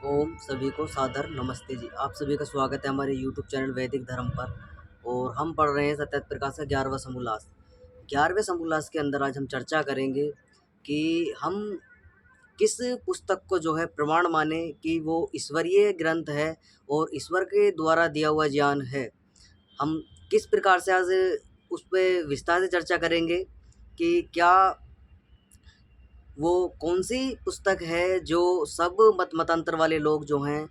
ओम सभी को सादर नमस्ते जी। आप सभी का स्वागत है हमारे यूट्यूब चैनल वैदिक धर्म पर। और हम पढ़ रहे हैं सत्यात प्रकाश का 11वां समोल्लास। 11वें समोल्लास के अंदर आज हम चर्चा करेंगे कि हम किस पुस्तक को जो है प्रमाण माने कि वो ईश्वरीय ग्रंथ है और ईश्वर के द्वारा दिया हुआ ज्ञान है। हम किस प्रकार से आज उस पर विस्तार से चर्चा करेंगे कि क्या वो कौन सी पुस्तक है जो सब मत मतांतर वाले लोग जो हैं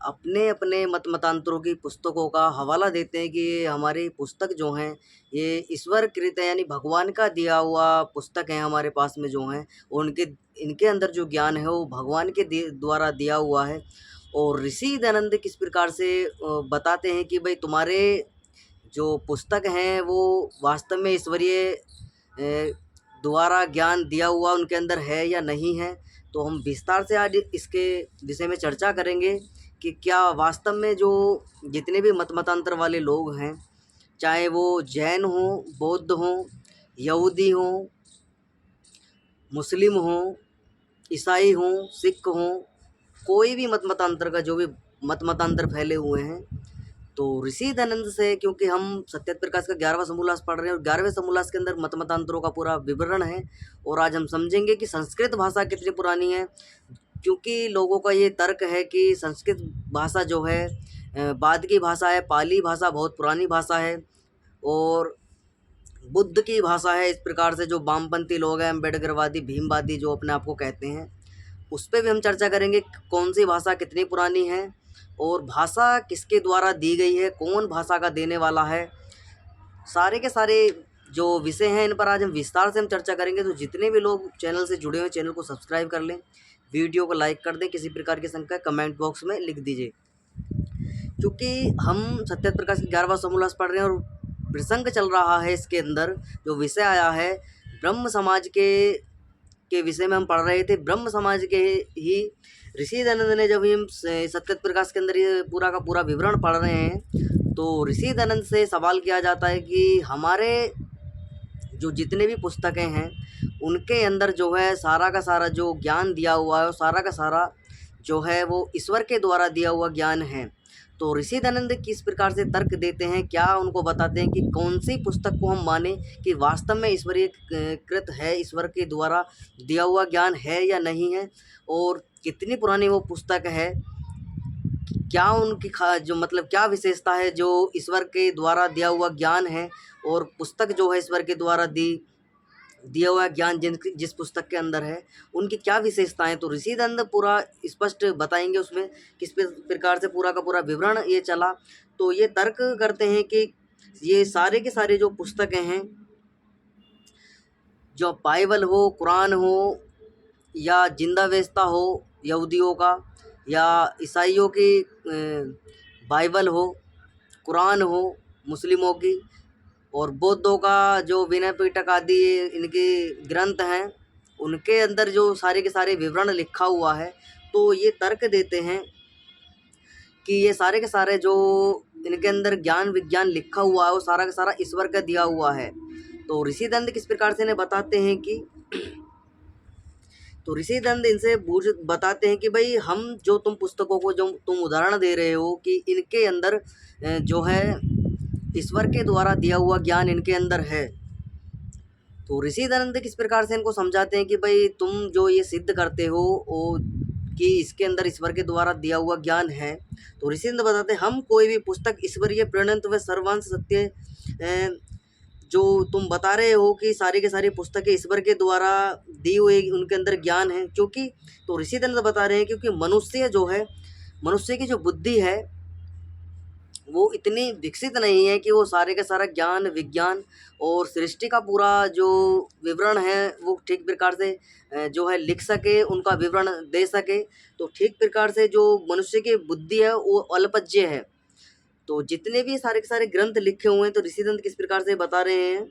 अपने अपने मत मतांतरों की पुस्तकों का हवाला देते हैं कि ये हमारी पुस्तक जो हैं ये ईश्वर कृत है, यानी भगवान का दिया हुआ पुस्तक है हमारे पास में जो हैं। और उनके इनके अंदर जो ज्ञान है वो भगवान के द्वारा दिया हुआ है। और ऋषि दयानंद किस प्रकार से बताते हैं कि भाई तुम्हारे जो पुस्तक हैं वो वास्तव में ईश्वरीय द्वारा ज्ञान दिया हुआ उनके अंदर है या नहीं है। तो हम विस्तार से आज इसके विषय में चर्चा करेंगे कि क्या वास्तव में जो जितने भी मत मतांतर वाले लोग हैं, चाहे वो जैन हों, बौद्ध हों, यहूदी हों, मुस्लिम हों, ईसाई हों, सिख हों, कोई भी मत मतांतर का जो भी मत मतांतर फैले हुए हैं, तो ऋषि दयानंद से, क्योंकि हम सत्यात प्रकाश का 11वां समोल्लास पढ़ रहे हैं और 11वें समोल्लास के अंदर मत मतांतरों का पूरा विवरण है। और आज हम समझेंगे कि संस्कृत भाषा कितनी पुरानी है, क्योंकि लोगों का ये तर्क है कि संस्कृत भाषा जो है बाद की भाषा है, पाली भाषा बहुत पुरानी भाषा है और बुद्ध की भाषा है। इस प्रकार से जो वामपंथी लोग हैं, अम्बेडकरवादी, भीमवादी जो अपने आप को कहते हैं, उस पे भी हम चर्चा करेंगे कौन सी भाषा कितनी पुरानी है और भाषा किसके द्वारा दी गई है, कौन भाषा का देने वाला है। सारे के सारे जो विषय हैं इन पर आज हम विस्तार से हम चर्चा करेंगे। तो जितने भी लोग चैनल से जुड़े हुए चैनल को सब्सक्राइब कर लें, वीडियो को लाइक कर दें, किसी प्रकार की शंका कमेंट बॉक्स में लिख दीजिए। क्योंकि हम सत्यात प्रकाश का 11वां समोल्लास पढ़ रहे हैं और प्रसंग चल रहा है इसके अंदर, जो विषय आया है ब्रह्म समाज के विषय में हम पढ़ रहे थे। ब्रह्म समाज के ही ऋषि दयानंद ने, जब हम सत्यात प्रकाश के अंदर ये पूरा का पूरा विवरण पढ़ रहे हैं, तो ऋषि दयानंद से सवाल किया जाता है कि हमारे जो जितने भी पुस्तकें हैं उनके अंदर जो है सारा का सारा जो ज्ञान दिया हुआ है वो सारा का सारा जो है वो ईश्वर के द्वारा दिया हुआ ज्ञान है। तो ऋषि दयानंद किस प्रकार से तर्क देते हैं, क्या उनको बताते हैं कि कौन सी पुस्तक को हम माने कि वास्तव में ईश्वरीय कृत है, ईश्वर के द्वारा दिया हुआ ज्ञान है या नहीं है, और कितनी पुरानी वो पुस्तक है, क्या उनकी जो मतलब क्या विशेषता है जो ईश्वर के द्वारा दिया हुआ ज्ञान है, और पुस्तक जो है ईश्वर के द्वारा दिया हुआ ज्ञान जिस पुस्तक के अंदर है उनकी क्या विशेषताएं। तो ऋषि दयानंद पूरा स्पष्ट बताएंगे उसमें किस प्रकार से पूरा का पूरा विवरण ये चला। तो ये तर्क करते हैं कि ये सारे के सारे जो पुस्तकें हैं, जो बाइबल हो, कुरान हो, या जिंदा वेस्ता हो यहूदियों का, या ईसाइयों की बाइबल हो, कुरान हो मुस्लिमों की, और बौद्धों का जो विनय पिटक आदि इनके ग्रंथ हैं, उनके अंदर जो सारे के सारे विवरण लिखा हुआ है, तो ये तर्क देते हैं कि ये सारे के सारे जो इनके अंदर ज्ञान विज्ञान लिखा हुआ है वो सारा का सारा ईश्वर का दिया हुआ है। तो ऋषि दयानंद किस प्रकार से इन्हें बताते हैं कि तो ऋषि दयानंद इनसे बताते हैं कि भाई हम जो तुम पुस्तकों को जो तुम उदाहरण दे रहे हो कि इनके अंदर जो है ईश्वर के द्वारा दिया हुआ ज्ञान इनके अंदर है। तो ऋषि दयानंद किस प्रकार से इनको समझाते हैं कि भाई तुम जो ये सिद्ध करते हो वो कि इसके अंदर ईश्वर के द्वारा दिया हुआ ज्ञान है। तो ऋषि दयानंद बताते हैं हम कोई भी पुस्तक ईश्वरीय प्रणत व सर्वांश सत्य जो तुम बता रहे हो कि सारी के सारी पुस्तकें ईश्वर के द्वारा दी हुई उनके अंदर ज्ञान है, क्योंकि तो ऋषि दयानंद बता रहे हैं क्योंकि मनुष्य जो है, मनुष्य की जो बुद्धि है वो इतनी विकसित नहीं है कि वो सारे का सारा ज्ञान विज्ञान और सृष्टि का पूरा जो विवरण है वो ठीक प्रकार से जो है लिख सके, उनका विवरण दे सके। तो ठीक प्रकार से जो मनुष्य की बुद्धि है वो अल्पज्य है। तो जितने भी सारे के सारे ग्रंथ लिखे हुए हैं, तो ऋषि दयानंद किस प्रकार से बता रहे हैं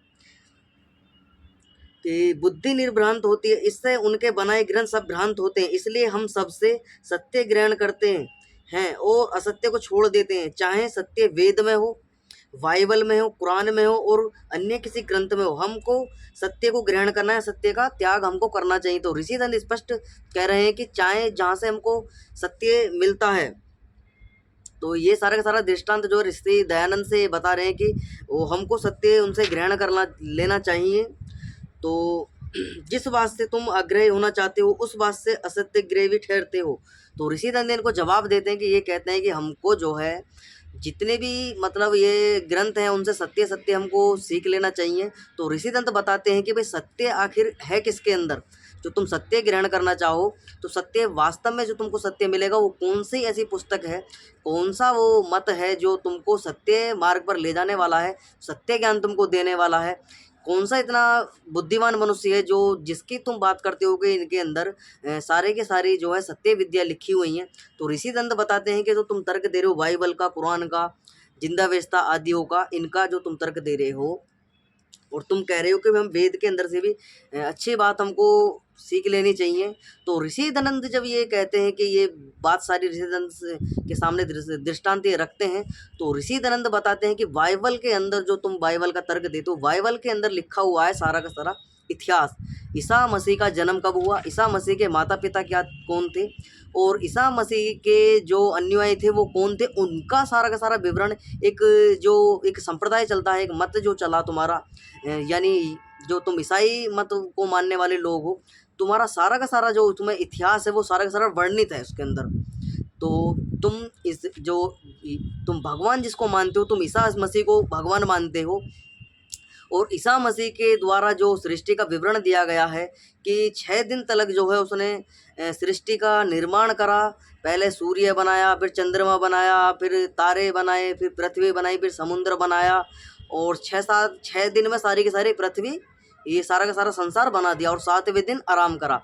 कि बुद्धि निर्भ्रांत होती है, इससे उनके बनाए ग्रंथ सब भ्रांत होते हैं, इसलिए हम सबसे सत्य ग्रहण करते हैं और असत्य को छोड़ देते हैं, चाहे सत्य वेद में हो, बाइबल में हो, कुरान में हो और अन्य किसी ग्रंथ में हो, हमको सत्य को ग्रहण करना है, सत्य का त्याग हमको करना चाहिए। तो ऋषि दंत स्पष्ट कह रहे हैं कि चाहे जहाँ से हमको सत्य मिलता है, तो ये सारा का सारा दृष्टांत जो ऋषि दयानंद से बता रहे हैं कि वो हमको सत्य उनसे ग्रहण करना लेना चाहिए। तो जिस बात से तुम आग्रही होना चाहते हो उस बात से असत्य ग्रही ठहरते हो। तो ऋषि दंड इनको जवाब देते हैं कि ये कहते हैं कि हमको जो है जितने भी मतलब ये ग्रंथ हैं उनसे सत्य सत्य हमको सीख लेना चाहिए। तो ऋषि दंत बताते हैं कि भाई सत्य आखिर है किसके अंदर, जो तुम सत्य ग्रहण करना चाहो तो सत्य वास्तव में जो तुमको सत्य मिलेगा वो कौन सी ऐसी पुस्तक है, कौन सा वो मत है जो तुमको सत्य मार्ग पर ले जाने वाला है, सत्य ज्ञान तुमको देने वाला है, कौन सा इतना बुद्धिमान मनुष्य है जो जिसकी तुम बात करते हो कि इनके अंदर सारे के सारी जो है सत्य विद्या लिखी हुई हैं। तो ऋषि दंत बताते हैं कि जो तुम तर्क दे रहे हो बाइबल का, कुरान का, जिंदावेस्ता आदियों का, इनका जो तुम तर्क दे रहे हो और तुम कह रहे हो कि हम वेद के अंदर से भी अच्छी बात हमको सीख लेनी चाहिए। तो ऋषि दनंद जब ये कहते हैं कि ये बात सारी ऋषि दनंद के सामने दृष्टांत ये रखते हैं, तो ऋषि दनंद बताते हैं कि बाइबल के अंदर जो तुम बाइबल का तर्क देते हो, बाइबल के अंदर लिखा हुआ है सारा का सारा इतिहास। ईसा मसीह का जन्म कब हुआ, ईसा मसीह के माता पिता क्या कौन थे, और ईसा मसीह के जो अनुयायी थे वो कौन थे, उनका सारा का सारा विवरण एक जो एक संप्रदाय चलता है, एक मत जो चला तुम्हारा, यानी जो तुम ईसाई मत को मानने वाले लोग हो, तुम्हारा सारा का सारा जो तुम्हें इतिहास है वो सारा का सारा वर्णित है उसके अंदर। तो तुम इस जो तुम भगवान जिसको मानते हो, तुम ईसा मसीह को भगवान मानते हो, और ईसा मसीह के द्वारा जो सृष्टि का विवरण दिया गया है कि 6 दिन तक जो है उसने सृष्टि का निर्माण करा। पहले सूर्य बनाया, फिर चंद्रमा बनाया, फिर तारे बनाए, फिर पृथ्वी बनाई, फिर समुद्र बनाया, और 6 दिन में सारी की सारी पृथ्वी ये सारा का सारा संसार बना दिया और 7वें दिन आराम करा।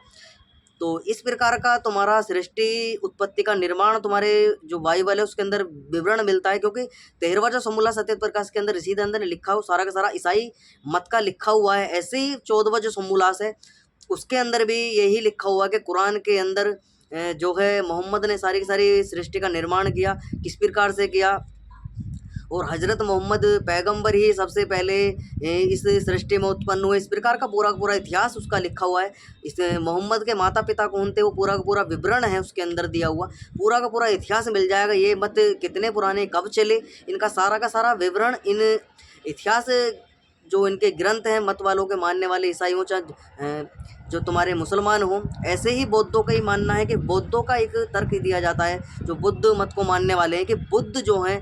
तो इस प्रकार का तुम्हारा सृष्टि उत्पत्ति का निर्माण तुम्हारे जो बाइबल है उसके अंदर विवरण मिलता है, क्योंकि 13वां जो समूला सत्य प्रकाश के अंदर ऋषि दंत ने लिखा हो सारा का सारा ईसाई मत का लिखा हुआ है। ऐसे ही 14वां जो समूलास है उसके अंदर भी यही लिखा हुआ है कि कुरान के अंदर जो है मोहम्मद ने सारी की सारी सृष्टि का निर्माण किया, किस प्रकार से किया, और हजरत मोहम्मद पैगंबर ही सबसे पहले इस सृष्टि में उत्पन्न हुए। इस प्रकार का पूरा पूरा इतिहास उसका लिखा हुआ है। इस मोहम्मद के माता पिता कौन थे वो पूरा का पूरा विवरण है उसके अंदर दिया हुआ, पूरा का पूरा इतिहास मिल जाएगा। ये मत कितने पुराने कब चले, इनका सारा का सारा विवरण इन इतिहास जो इनके ग्रंथ हैं मत वालों के मानने वाले ईसाइयों चाहे जो तुम्हारे मुसलमान हों, ऐसे ही बौद्धों का ही मानना है कि बौद्धों का एक तर्क दिया जाता है जो बुद्ध मत को मानने वाले हैं कि बुद्ध जो हैं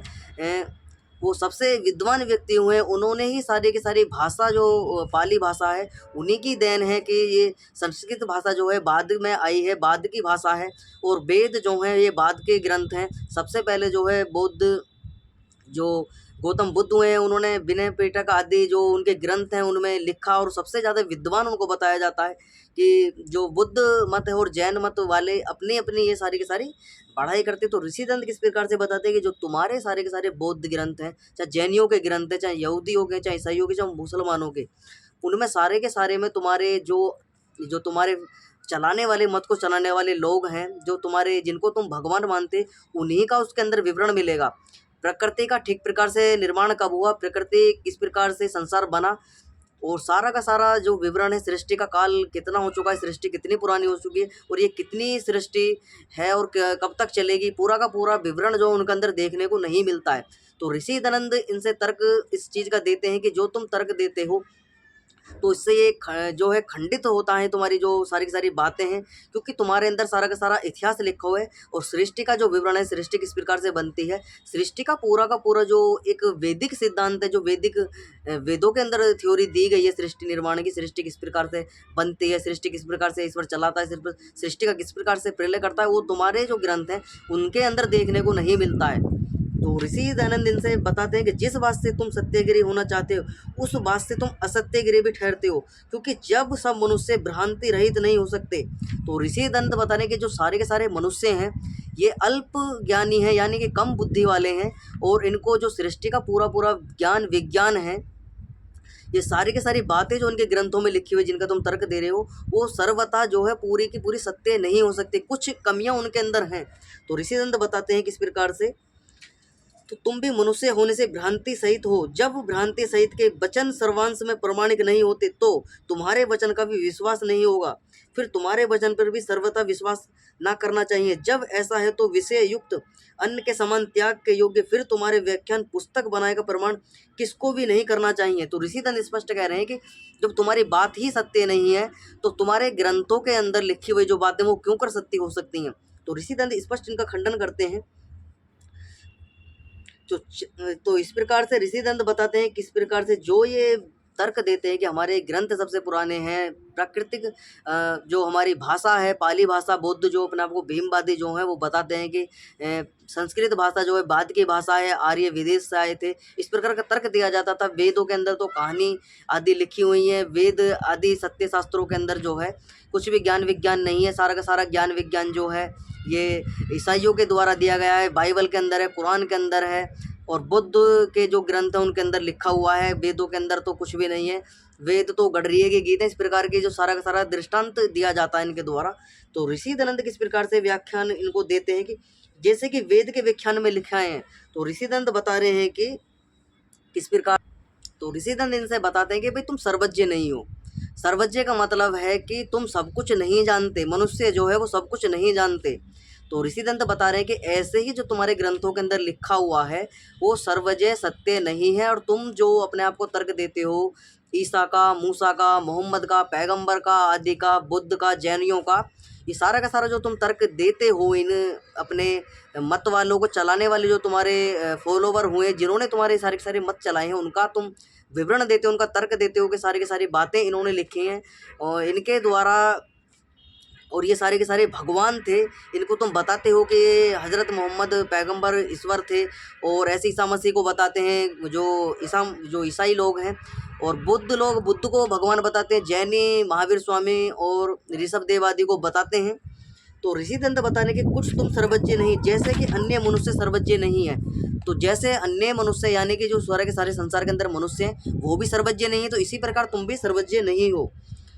वो सबसे विद्वान व्यक्ति हुए, उन्होंने ही सारी की सारी भाषा जो पाली भाषा है उन्हीं की देन है कि ये संस्कृत भाषा जो है बाद में आई है, बाद की भाषा है, और वेद जो हैं ये बाद के ग्रंथ हैं। सबसे पहले जो है बौद्ध जो गौतम बुद्ध हुए हैं उन्होंने विनय पिटक आदि जो उनके ग्रंथ हैं उनमें लिखा, और सबसे ज़्यादा विद्वान उनको बताया जाता है कि जो बुद्ध मत है और जैन मत वाले अपनी अपनी ये सारी की सारी पढ़ाई करते। तो ऋषि दंत किस प्रकार से बताते हैं कि जो तुम्हारे सारे के सारे बौद्ध ग्रंथ हैं, चाहे जैनियों के ग्रंथ हैं, चाहे यहूदियों के, चाहे ईसाइयों के, चाहे मुसलमानों के, उनमें सारे के सारे में तुम्हारे जो जो तुम्हारे चलाने वाले मत को चलाने वाले लोग हैं, जो तुम्हारे जिनको तुम भगवान मानते, उन्हीं का उसके अंदर विवरण मिलेगा। प्रकृति का ठीक प्रकार से निर्माण कब हुआ, प्रकृति किस प्रकार से संसार बना, और सारा का सारा जो विवरण है सृष्टि का काल कितना हो चुका है, सृष्टि कितनी पुरानी हो चुकी है, और ये कितनी सृष्टि है और कब तक चलेगी, पूरा का पूरा विवरण जो उनके अंदर देखने को नहीं मिलता है। तो ऋषि दनंद इनसे तर्क इस चीज़ का देते हैं कि जो तुम तर्क देते हो तो इससे ये जो है खंडित होता है तुम्हारी जो सारी की सारी बातें हैं, क्योंकि तुम्हारे अंदर सारा का सारा इतिहास लिखा हुआ है और सृष्टि का जो विवरण है, सृष्टि किस प्रकार से बनती है, सृष्टि का पूरा जो एक वैदिक सिद्धांत है, जो वैदिक वेदों के अंदर थ्योरी दी गई है सृष्टि निर्माण की, सृष्टि किस प्रकार से बनती है, सृष्टि किस प्रकार से ईश्वर चलाता है, सृष्टि का किस प्रकार से प्रलय करता है, वो तुम्हारे जो ग्रंथ हैं उनके अंदर देखने को नहीं मिलता है। तो ऋषि दयानंद इनसे बताते हैं कि जिस बात से तुम सत्यगिरी होना चाहते हो उस बात से तुम असत्यगिरी भी ठहरते हो, क्योंकि जब सब मनुष्य भ्रांति रहित नहीं हो सकते। तो ऋषि दंत बताने के जो सारे के सारे मनुष्य हैं ये अल्प ज्ञानी हैं, यानी कि कम बुद्धि वाले हैं, और इनको जो सृष्टि का पूरा पूरा ज्ञान विज्ञान है, ये सारी की सारी बातें जो उनके ग्रंथों में लिखी हुई जिनका तुम तर्क दे रहे हो वो सर्वथा जो है पूरी की पूरी सत्य नहीं हो सकती, कुछ कमियां उनके अंदर हैं। तो ऋषि दंत बताते हैं किस प्रकार से, तो तुम भी मनुष्य होने से भ्रांति सहित हो। जब भ्रांति सहित के वचन सर्वांश में प्रमाणिक नहीं होते तो तुम्हारे वचन का भी विश्वास नहीं होगा, फिर तुम्हारे वचन पर भी सर्वथा विश्वास ना करना चाहिए। जब ऐसा है तो विषय युक्त अन्न के समान त्याग के योग्य फिर तुम्हारे व्याख्यान पुस्तक बनाए का प्रमाण किसको भी नहीं करना चाहिए। तो ऋषिदंत स्पष्ट कह रहे हैं कि जब तुम्हारी बात ही सत्य नहीं है तो तुम्हारे ग्रंथों के अंदर लिखी हुई जो बातें वो क्यों कर सत्य हो सकती हैं। तो ऋषिदंत स्पष्ट इनका खंडन करते हैं। तो इस प्रकार से ऋषिदंत बताते हैं किस प्रकार से जो ये तर्क देते हैं कि हमारे ग्रंथ सबसे पुराने हैं, प्राकृतिक जो हमारी भाषा है पाली भाषा, बौद्ध जो अपने आप को भीमवादी जो है वो बताते हैं कि संस्कृत भाषा जो है बाद की भाषा है, आर्य विदेश से आए थे। इस प्रकार का तर्क दिया जाता था। वेदों के अंदर तो कहानी आदि लिखी हुई है, वेद आदि सत्य शास्त्रों के अंदर जो है कुछ भी ज्ञान विज्ञान नहीं है, सारा का सारा ज्ञान विज्ञान जो है ये ईसाइयों के द्वारा दिया गया है, बाइबल के अंदर है, कुरान के अंदर है, और बुद्ध के जो ग्रंथ हैं उनके अंदर लिखा हुआ है। वेदों के अंदर तो कुछ भी नहीं है, वेद तो गडरिये के गीत हैं। इस प्रकार के जो सारा का सारा दृष्टांत दिया जाता है इनके द्वारा। तो ऋषि दनंद किस प्रकार से व्याख्यान इनको देते हैं कि जैसे कि वेद के व्याख्यान में लिखा है। तो ऋषि दंत बता रहे हैं कि किस प्रकार। तो ऋषि दंत इनसे बताते हैं कि भाई तुम सर्वज्ञ नहीं हो। सर्वज्ञ का मतलब है कि तुम सब कुछ नहीं जानते, मनुष्य जो है वो सब कुछ नहीं जानते। तो ऋषिदंत बता रहे हैं कि ऐसे ही जो तुम्हारे ग्रंथों के अंदर लिखा हुआ है वो सर्वजय सत्य नहीं है, और तुम जो अपने आप को तर्क देते हो ईसा का, मूसा का, मोहम्मद का, पैगंबर का, आदि का, बुद्ध का, जैनियों का, ये सारा का सारा जो तुम तर्क देते हो इन अपने मत वालों को चलाने वाले जो तुम्हारे फॉलोवर हुए जिन्होंने तुम्हारे सारे के सारे मत चलाए हैं, उनका तुम विवरण देते हो, उनका तर्क देते हो कि सारी की सारी बातें इन्होंने लिखी हैं और इनके द्वारा, और ये सारे के सारे भगवान थे। इनको तुम बताते हो कि हज़रत मोहम्मद पैगंबर ईश्वर थे, और ऐसे ईसा मसीह को बताते हैं जो ईसाई लोग हैं, और बुद्ध लोग बुद्ध को भगवान बताते हैं, जैनी महावीर स्वामी और ऋषभ देव आदि को बताते हैं। तो ऋषिदंत बताने के कुछ तुम सर्वज्ञ नहीं, जैसे कि अन्य मनुष्य सर्वज्ञ नहीं है। तो जैसे अन्य मनुष्य यानी कि जो सारे के सारे संसार के अंदर मनुष्य हैं वो भी सर्वज्ञ नहीं है, तो इसी प्रकार तुम भी सर्वज्ञ नहीं हो।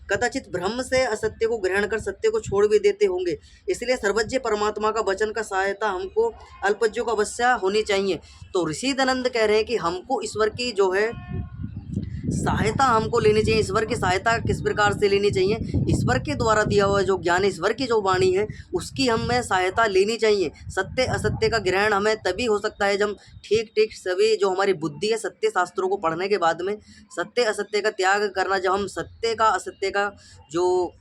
कदाचित भ्रम से असत्य को ग्रहण कर सत्य को छोड़ भी देते होंगे, इसलिए सर्वज्ञ परमात्मा का वचन का सहायता हमको अल्पज्ञों का अवश्य होनी चाहिए। तो ऋषि दनंद कह रहे हैं कि हमको ईश्वर की जो है सहायता हमको लेनी चाहिए। ईश्वर की सहायता किस प्रकार से लेनी चाहिए? ईश्वर के द्वारा दिया हुआ जो ज्ञान, ईश्वर की जो वाणी है उसकी हमें सहायता लेनी चाहिए। सत्य असत्य का ग्रहण हमें तभी हो सकता है जब ठीक ठीक सभी जो हमारी बुद्धि है सत्य शास्त्रों को पढ़ने के बाद में सत्य असत्य का त्याग करना, जब हम सत्य का असत्य का जो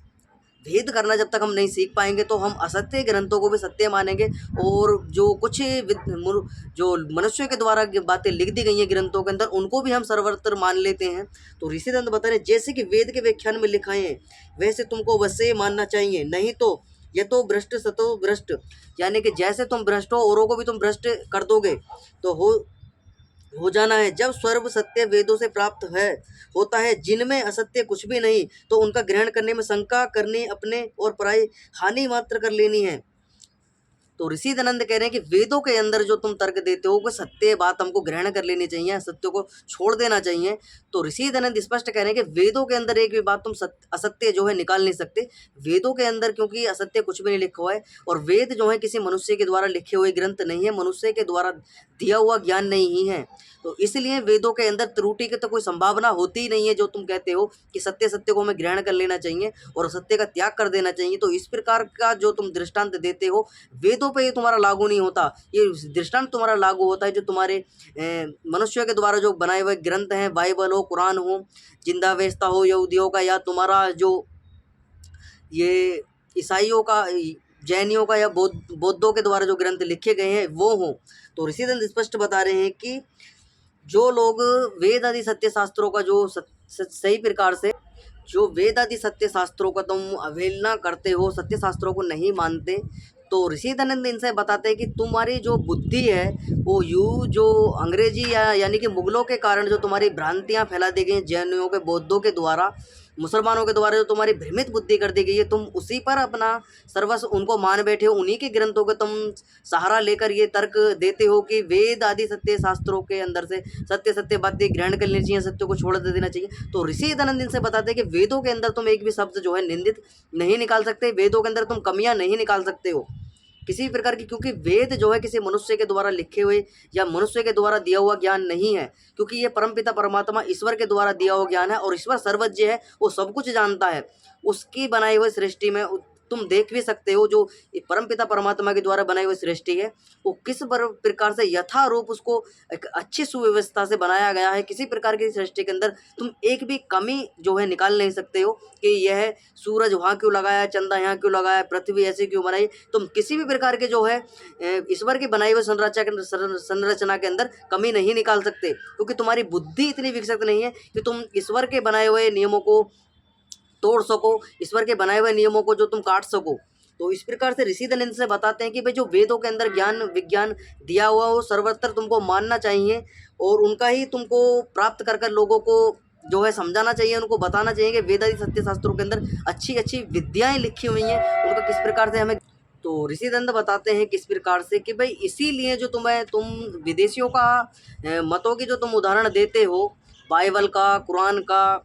भेद करना जब तक हम नहीं सीख पाएंगे तो हम असत्य ग्रंथों को भी सत्य मानेंगे, और जो कुछ जो मनुष्यों के द्वारा बातें लिख दी गई हैं ग्रंथों के अंदर उनको भी हम सर्वत्र मान लेते हैं। तो ऋषिदंत बता रहे जैसे कि वेद के व्याख्यान में लिखा है वैसे तुमको वैसे मानना चाहिए, नहीं तो ये तो भ्रष्ट सतो भ्रष्ट, यानी कि जैसे तुम भ्रष्ट हो औरों को भी तुम भ्रष्ट कर दोगे तो हो जाना है। जब सर्व सत्य वेदों से प्राप्त है होता है जिनमें असत्य कुछ भी नहीं, तो उनका ग्रहण करने में शंका करनी अपने और पराई हानि मात्र कर लेनी है। तो ऋषि दनंद कह रहे हैं कि वेदों के अंदर जो तुम तर्क देते हो वो सत्य बात हमको ग्रहण कर लेनी चाहिए, असत्य को छोड़ देना चाहिए। तो ऋषि दनंद स्पष्ट कह रहे हैं कि वेदों के अंदर एक भी बात तुम असत्य जो है निकाल नहीं सकते। वेदों के अंदर क्योंकि असत्य कुछ भी नहीं लिखा हुआ है, और वेद जो है किसी मनुष्य के द्वारा लिखे हुए ग्रंथ नहीं है, मनुष्य के द्वारा दिया हुआ ज्ञान नहीं है। तो इसलिए वेदों के अंदर त्रुटि की तो कोई संभावना होती ही नहीं है। जो तुम कहते हो कि सत्य सत्य को हमें ग्रहण कर लेना चाहिए और असत्य का त्याग कर देना चाहिए, तो इस प्रकार का जो तुम दृष्टांत देते हो वेदों पे ये तुम्हारा लागू नहीं होता। ये दृष्टांत तुम्हारा लागू होता है जो तुम्हारे मनुष्यों के द्वारा जो बनाए हुए ग्रंथ हैं, बाइबल हो, कुरान हो, जिंदा वेस्ता हो यहूदियों का, या तुम्हारा जो ये ईसाइयों का, जैनियों का, या बौद्धों के द्वारा जो ग्रंथ लिखे गए हैं वो हो। तो ऋषिदंत स्पष्ट बता रहे हैं कि जो लोग वेद आदि सत्य शास्त्रों का जो सही प्रकार से जो वेद आदि सत्य शास्त्रों का तुम अवहेलना करते हो, सत्य शास्त्रों को नहीं मानते, तो ऋषि दनंद इनसे बताते हैं कि तुम्हारी जो बुद्धि है वो जो अंग्रेजी यानी कि मुगलों के कारण जो तुम्हारी भ्रांतियां फैला दी गई, जैनियों के, बौद्धों के द्वारा, मुसलमानों के द्वारा जो तुम्हारी भ्रमित बुद्धि कर दी गई है, तुम उसी पर अपना सर्वस्व उनको मान बैठे हो। उन्हीं के ग्रंथों का तुम सहारा लेकर ये तर्क देते हो कि वेद आदि सत्य शास्त्रों के अंदर से सत्य सत्य बातें ग्रहण कर लेनी चाहिए, सत्य को छोड़ देना चाहिए। तो ऋषि दनंद इनसे बताते हैं कि वेदों के अंदर तुम एक भी शब्द जो है निंदित नहीं निकाल सकते, वेदों के अंदर तुम कमियां नहीं निकाल सकते हो। किसी भी प्रकार की, क्योंकि वेद जो है किसी मनुष्य के द्वारा लिखे हुए या मनुष्य के द्वारा दिया हुआ ज्ञान नहीं है, क्योंकि ये परमपिता परमात्मा ईश्वर के द्वारा दिया हुआ ज्ञान है और ईश्वर सर्वज्ञ है, वो सब कुछ जानता है। उसकी बनाई हुई सृष्टि में तुम देख भी सकते हो, जो परमपिता परमात्मा के द्वारा बनाई हुई सृष्टि है वो किस प्रकार से यथारूप उसको एक अच्छी सुव्यवस्था से बनाया गया है। किसी प्रकार की सृष्टि के अंदर तुम एक भी कमी जो है निकाल नहीं सकते हो कि यह सूरज वहाँ क्यों लगाया, चंदा यहाँ क्यों लगाया, पृथ्वी ऐसी क्यों बनाई। तुम किसी भी प्रकार के जो है ईश्वर की बनाई हुई संरचना के अंदर कमी नहीं निकाल सकते, क्योंकि तुम्हारी बुद्धि इतनी विकसित नहीं है कि तुम ईश्वर के बनाए हुए नियमों को तोड़ सको, ईश्वर के बनाए हुए नियमों को जो तुम काट सको। तो इस प्रकार से ऋषि दयानंद से बताते हैं कि भाई जो वेदों के अंदर ज्ञान विज्ञान दिया हुआ हो सर्वत्र तुमको मानना चाहिए और उनका ही तुमको प्राप्त कर कर लोगों को जो है समझाना चाहिए, उनको बताना चाहिए कि वेद आदि सत्य शास्त्रों के अंदर अच्छी अच्छी विद्याएं लिखी हुई हैं, उनका किस प्रकार से हमें। तो ऋषि दंड बताते हैं किस प्रकार से कि भाई इसीलिए जो तुम विदेशियों का मतों की जो तुम उदाहरण देते हो, बाइबल का, कुरान का,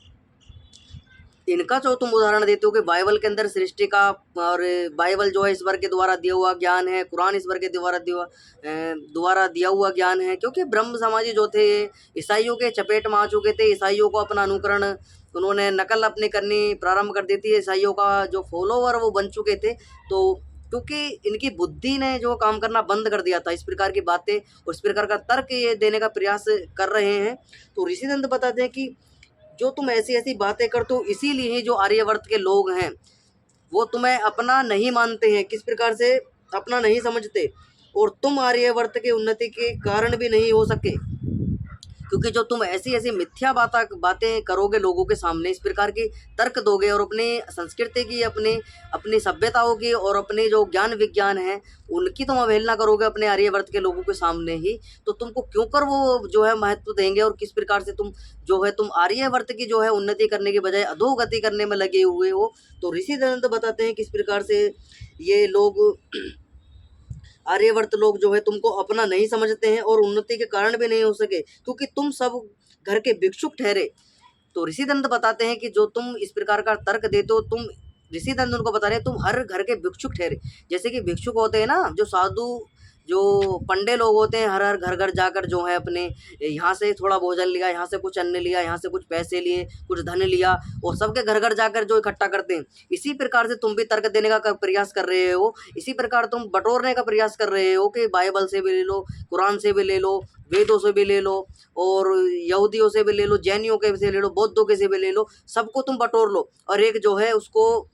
इनका जो तुम उदाहरण देते हो कि बाइबल के अंदर सृष्टि का, और बाइबल जो है ईश्वर के द्वारा दिया हुआ ज्ञान है, कुरान ईश्वर के द्वारा दिया हुआ ज्ञान है, क्योंकि ब्रह्म समाजी जो थे ईसाइयों के चपेट में आ चुके थे। ईसाइयों को अपना अनुकरण उन्होंने नकल अपनी करनी प्रारंभ कर दी थी, ईसाइयों का जो फॉलोवर वो बन चुके थे। तो क्योंकि इनकी बुद्धि ने जो काम करना बंद कर दिया था, इस प्रकार की बातें और इस प्रकार का तर्क ये देने का प्रयास कर रहे हैं। तो ऋषि दंत बताते हैं कि जो तुम ऐसी ऐसी बातें करते हो, इसीलिए ही जो आर्यवर्त के लोग हैं वो तुम्हें अपना नहीं मानते हैं, किस प्रकार से अपना नहीं समझते, और तुम आर्यवर्त के उन्नति के कारण भी नहीं हो सके, क्योंकि जो तुम ऐसी ऐसी मिथ्या बातें करोगे लोगों के सामने, इस प्रकार की तर्क दोगे और अपनी संस्कृति की, अपनी सभ्यताओं की और अपने जो ज्ञान विज्ञान है उनकी तुम अवहेलना करोगे अपने आर्यवर्त के लोगों के सामने ही, तो तुमको क्यों कर वो जो है महत्व देंगे, और किस प्रकार से तुम जो है तुम आर्यवर्त की जो है उन्नति करने के बजाय अधोगति करने में लगे हुए हो। तो ऋषि दयानंद बताते हैं किस प्रकार से ये लोग आर्यवर्त लोग जो है तुमको अपना नहीं समझते हैं और उन्नति के कारण भी नहीं हो सके, क्योंकि तुम सब घर के भिक्षुक ठहरे। तो ऋषि दंत बताते हैं कि जो तुम इस प्रकार का तर्क देते हो, तुम ऋषि दंत उनको बता रहे हैं तुम हर घर के भिक्षुक ठहरे। जैसे कि भिक्षुक होते हैं ना, जो साधु जो पंडे लोग होते हैं, हर हर घर घर जाकर जो है अपने यहाँ से थोड़ा भोजन लिया, यहाँ से कुछ अन्न लिया, यहाँ से कुछ पैसे लिए, कुछ धन लिया और सबके घर घर जाकर जो इकट्ठा करते हैं। इसी प्रकार से तुम भी तर्क देने का प्रयास कर रहे हो, इसी प्रकार तुम बटोरने का प्रयास कर रहे हो कि बाइबल से भी ले लो, कुरान से भी ले लो, वेदों से भी ले लो, और यहूदियों से भी ले लो, जैनियों के से ले लो, बौद्धों के से भी ले लो, सबको तुम बटोर लो और एक जो है उसको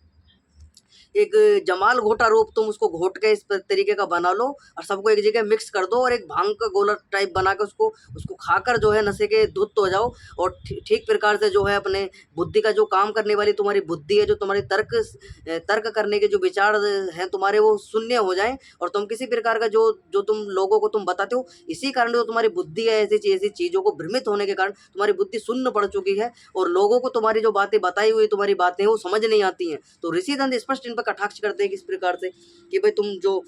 एक जमाल घोटा रूप तुम उसको घोट के इस तरीके का बना लो और सबको एक जगह मिक्स कर दो और एक भांग का गोला टाइप बना के उसको खाकर जो है नशे के धुत हो जाओ, और ठीक प्रकार से जो है अपने बुद्धि का जो काम करने वाली तुम्हारी बुद्धि है, जो तुम्हारी तर्क करने के जो विचार हैं तुम्हारे, वो शून्य हो जाएं और तुम किसी प्रकार का जो तुम लोगों को तुम बताते हो, इसी कारण जो तुम्हारी बुद्धि है ऐसी चीज़ों को भ्रमित होने के कारण तुम्हारी बुद्धि शून्य पड़ चुकी है और लोगों को तुम्हारी जो बातें बताई हुई तुम्हारी बातें वो समझ नहीं आती हैं। तो ऋषि दंत स्पष्ट इन पर कटाक्ष करते हैं किस प्रकार से कि भाई तुम जो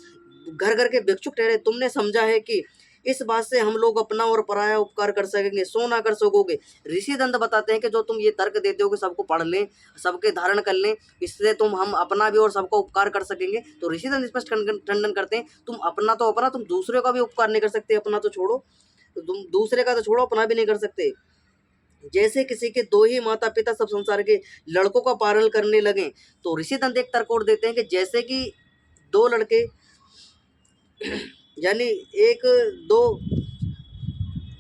घर घर के भिक्षुक ठहरे, तुमने समझा है कि इस बात से हम लोग अपना और पराया उपकार कर सकेंगे, सो ना कर सकोगे। ऋषि दंत बताते हैं कि जो तुम ये तर्क देते हो कि सबको पढ़ लें, सबके धारण कर लें, इससे हम अपना भी और सबका उपकार कर सकेंगे। तो ऋषि दंत स्पष्ट खंडन करते हैं तुम अपना तो अपना, तुम दूसरे का भी उपकार नहीं कर सकते, अपना तो छोड़ो, तो तुम दूसरे का तो छोड़ो अपना भी नहीं कर सकते। जैसे किसी के दो ही माता पिता सब संसार के लड़कों का पालन करने लगे। तो ऋषि दंत एक तर्क और देते हैं कि जैसे कि दो लड़के यानी एक दो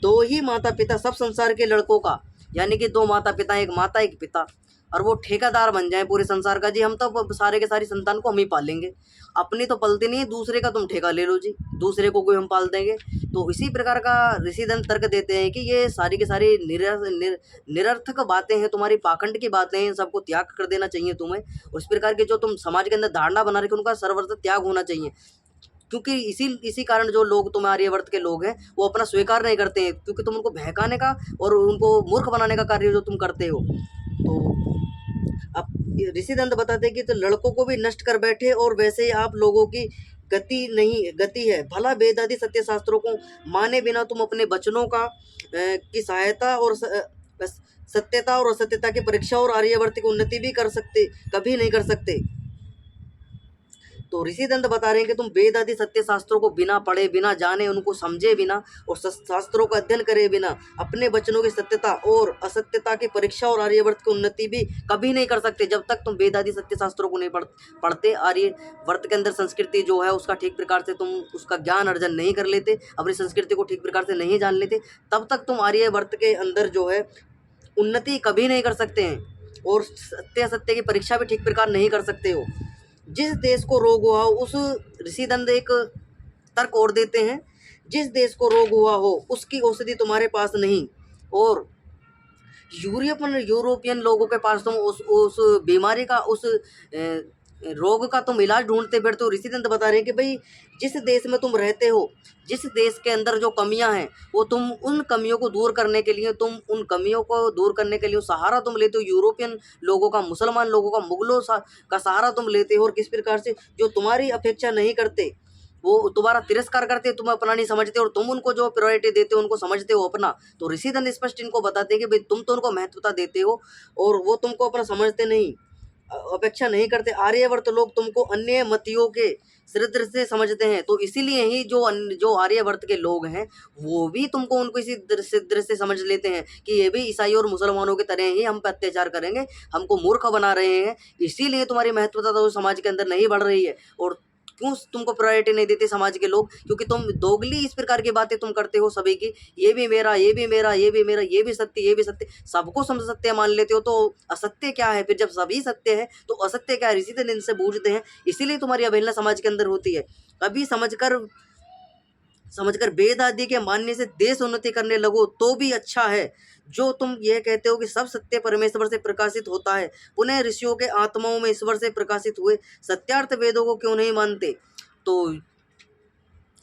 दो ही माता पिता सब संसार के लड़कों का, यानी कि दो माता पिता, एक माता एक पिता, और वो ठेकेदार बन जाए पूरे संसार का, जी हम तो सारे के सारी संतान को हम ही पालेंगे, अपनी तो पलती नहीं है, दूसरे का तुम ठेका ले लो जी, दूसरे को कोई हम पाल देंगे। तो इसी प्रकार का ऋषि दंत तर्क देते हैं कि ये सारी की सारी निरर्थक बातें हैं, तुम्हारी पाखंड की बातें हैं, इन सबको त्याग कर देना चाहिए तुम्हें। और इस प्रकार के जो तुम समाज के अंदर धारणा बना रहे हो उनका सर्वथा त्याग होना चाहिए, क्योंकि इसी कारण जो लोग तुम्हारे आर्यवर्त के लोग हैं वो अपना स्वीकार नहीं करते हैं, क्योंकि तुम उनको बहकाने का और उनको मूर्ख बनाने का कार्य जो तुम करते हो। तो अब ऋषि दंत बताते हैं कि तो लड़कों को भी नष्ट कर बैठे और वैसे ही आप लोगों की गति है। भला वेद आदि सत्य शास्त्रों को माने बिना तुम अपने वचनों की सहायता और सत्यता और असत्यता की परीक्षा और आर्यवर्त की उन्नति भी कर सकते, कभी नहीं कर सकते। तो ऋषि दंत बता रहे हैं कि तुम वेद आदि सत्य शास्त्रों को बिना पढ़े, बिना जाने, उनको समझे बिना और शास्त्रों का अध्ययन करे बिना अपने वचनों की सत्यता और असत्यता की परीक्षा और आर्यवर्त की उन्नति भी कभी नहीं कर सकते जब तक तुम वेद आदि सत्य शास्त्रों को नहीं पढ़ते। आर्यवर्त के अंदर संस्कृति जो है उसका ठीक प्रकार से तुम उसका ज्ञान अर्जन नहीं कर लेते, अपनी संस्कृति को ठीक प्रकार से नहीं जान लेते, तब तक तुम आर्यवर्त के अंदर जो है उन्नति कभी नहीं कर सकते हैं और सत्य असत्य की परीक्षा भी ठीक प्रकार नहीं कर सकते हो। जिस देश को रोग हुआ हो, उस ऋषि दंत एक तर्क और देते हैं, जिस देश को रोग हुआ हो उसकी औषधि तुम्हारे पास नहीं और यूरोपियन लोगों के पास तुम उस बीमारी का उस रोग का तुम इलाज ढूंढते फिरते हो। ऋषि दंत बता रहे हैं कि भाई जिस देश में तुम रहते हो, जिस देश के अंदर जो कमियां हैं वो तुम उन कमियों को दूर करने के लिए सहारा तुम लेते हो, यूरोपियन लोगों का, मुसलमान लोगों का, मुगलों का सहारा तुम लेते हो। और किस प्रकार से जो तुम्हारी अपेक्षा नहीं करते, वो तुम्हारा तिरस्कार करते, तुम अपना नहीं समझते और तुम उनको जो प्रायोरिटी देते हो उनको समझते हो अपना। तो ऋषि दंत स्पष्ट इनको बताते हैं कि भाई तुम तो उनको महत्वता देते हो और वो तुमको अपना समझते नहीं, अपेक्षा नहीं करते। आर्यवर्त लोग तुमको अन्य मतियों के दृष्टि से समझते हैं, तो इसीलिए ही जो आर्यवर्त के लोग हैं वो भी तुमको उनको इसी दृष्टि से समझ लेते हैं कि ये भी ईसाई और मुसलमानों की तरह ही हम पे अत्याचार करेंगे, हमको मूर्ख बना रहे हैं, इसीलिए तुम्हारी महत्वता तो समाज के अंदर नहीं बढ़ रही है। और क्यों तुमको प्रायोरिटी नहीं देते समाज के लोग? क्योंकि तुम दोगली इस प्रकार की बातें तुम करते हो सभी की, ये भी मेरा, ये भी मेरा, ये भी मेरा, ये भी सत्य, ये भी सत्य, सबको सत्य मान लेते हो। तो असत्य क्या है फिर? जब सभी सत्य है तो असत्य क्या है? ऋषि दंत इनसे पूछते हैं, इसीलिए तुम्हारी अवहेलना समाज के अंदर होती है। कभी समझकर वेद आदि के मानने से देश उन्नति करने लगो तो भी अच्छा है। जो तुम ये कहते हो कि सब सत्य परमेश्वर से प्रकाशित होता है, पुनः ऋषियों के आत्माओं में ईश्वर से प्रकाशित हुए सत्यार्थ वेदों को क्यों नहीं मानते? तो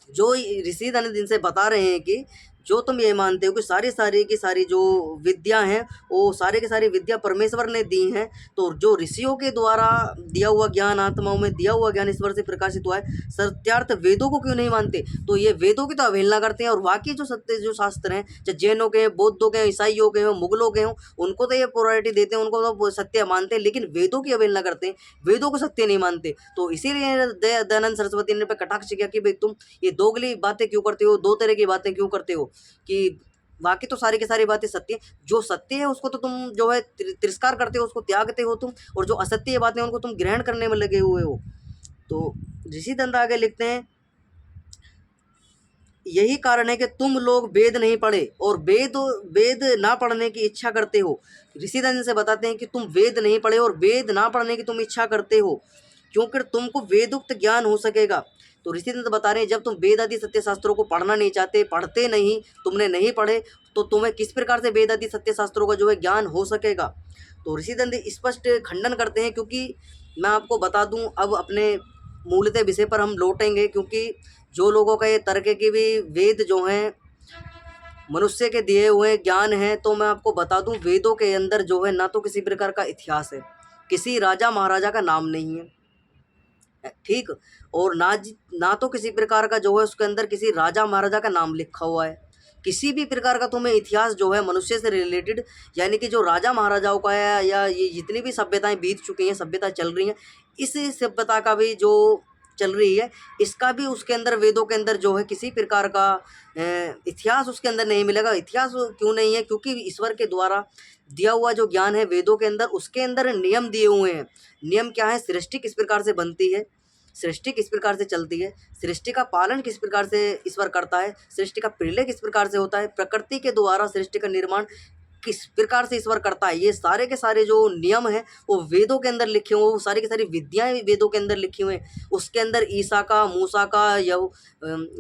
जो ऋषि दंत इनसे बता रहे हैं कि जो तुम ये मानते हो कि सारी की सारी जो विद्या हैं वो सारे की सारी विद्या परमेश्वर ने दी हैं, तो जो ऋषियों के द्वारा दिया हुआ ज्ञान, आत्माओं में दिया हुआ ज्ञान ईश्वर से प्रकाशित हुआ है, सत्यार्थ वेदों को क्यों नहीं मानते? तो ये वेदों की तो अवहेलना करते हैं और बाकी जो सत्य जो शास्त्र हैं, चाहे जैनों के, बौद्धों के, ईसाइयों के हों, मुगलों के हों, उनको तो ये प्रायोरिटी देते हैं, उनको तो सत्य मानते हैं, लेकिन वेदों की अवहेलना करते हैं, वेदों को सत्य नहीं मानते। तो इसीलिए दयानंद सरस्वती ने पे कटाक्ष किया कि भाई तुम ये दोगली बातें क्यों करते हो, दो तरह की बातें क्यों करते हो, कि बाकी तो सारी की सारी बातें सत्य हैं, जो सत्य है उसको तो तुम जो है तिरस्कार करते हो, उसको त्यागते हो तुम, और जो असत्य बातें उनको तुम ग्रहण करने में लगे हुए हो। तो ऋषि दंत आगे लिखते हैं, यही कारण है कि तुम लोग वेद नहीं पढ़े और वेद ना पढ़ने की इच्छा करते हो। ऋषि दंत से बताते हैं कि तुम वेद नहीं पढ़े और वेद ना पढ़ने की तुम इच्छा करते हो, क्योंकि तुमको वेदोक्त ज्ञान हो सकेगा। तो ऋषि दंत बता रहे हैं, जब तुम वेद आदि सत्य शास्त्रों को पढ़ना नहीं चाहते, पढ़ते नहीं, तुमने नहीं पढ़े, तो तुम्हें किस प्रकार से वेद आदि सत्य शास्त्रों का जो है ज्ञान हो सकेगा? तो ऋषि दंत स्पष्ट खंडन करते हैं, क्योंकि मैं आपको बता दूं, अब अपने मूलतः विषय पर हम लौटेंगे, क्योंकि जो लोगों का ये तर्क है कि भी वेद जो हैं मनुष्य के दिए हुए ज्ञान है, तो मैं आपको बता दूं, वेदों के अंदर जो है ना तो किसी प्रकार का इतिहास है, किसी राजा महाराजा का नाम नहीं है, ठीक, और ना तो किसी प्रकार का जो है उसके अंदर किसी राजा महाराजा का नाम लिखा हुआ है। किसी भी प्रकार का तुम्हें इतिहास जो है मनुष्य से रिलेटेड, यानी कि जो राजा महाराजाओं का है या ये जितनी भी सभ्यताएं बीत चुकी हैं, सभ्यता चल रही हैं, इस सभ्यता का भी जो चल रही है, इसका भी उसके अंदर वेदों के अंदर जो है किसी प्रकार का इतिहास उसके अंदर नहीं मिलेगा। इतिहास क्यों नहीं है? क्योंकि ईश्वर के द्वारा दिया हुआ जो ज्ञान है वेदों के अंदर, उसके अंदर नियम दिए हुए हैं। नियम क्या है? सृष्टि किस प्रकार से बनती है, सृष्टि किस प्रकार से चलती है, सृष्टि का पालन किस प्रकार से ईश्वर करता है, सृष्टि का प्रलय किस प्रकार से होता है, प्रकृति के द्वारा सृष्टि का निर्माण किस प्रकार से ईश्वर करता है, ये सारे के सारे जो नियम हैं वो वेदों के अंदर लिखे हुए, वो सारी की सारी विद्याएं वेदों के अंदर लिखी हुई हैं। उसके अंदर ईसा का, मूसा का,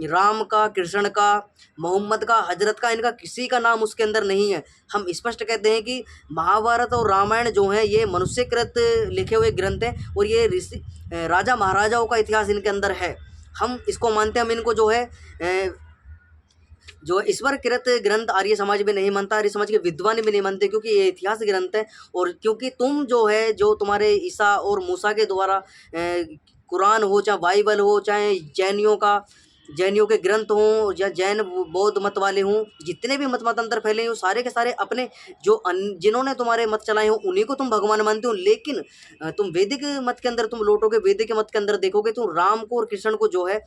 राम का, कृष्ण का, मोहम्मद का, हजरत का, इनका किसी का नाम उसके अंदर नहीं है। हम स्पष्ट कहते हैं कि महाभारत और रामायण जो है ये मनुष्यकृत लिखे हुए ग्रंथ हैं और ये राजा महाराजाओं का इतिहास इनके अंदर है। हम इसको मानते हैं, हम इनको जो है जो ईश्वरकृत ग्रंथ आर्य समाज में नहीं मानता, आर्य समाज के विद्वान भी नहीं मानते, क्योंकि ये इतिहास ग्रंथ है। और क्योंकि तुम जो है जो तुम्हारे ईसा और मूसा के द्वारा कुरान हो, चाहे बाइबल हो, चाहे जैनियों का जैनियों के ग्रंथ हों या जैन बौद्ध मत वाले हों, जितने भी मतांतर फैले हो सारे के सारे अपने जो जिन्होंने तुम्हारे मत चलाए हो उन्हीं को तुम भगवान मानते हो। लेकिन तुम वैदिक मत के अंदर तुम लौटोगे, वैदिक मत के अंदर देखोगे तो राम को और कृष्ण को जो है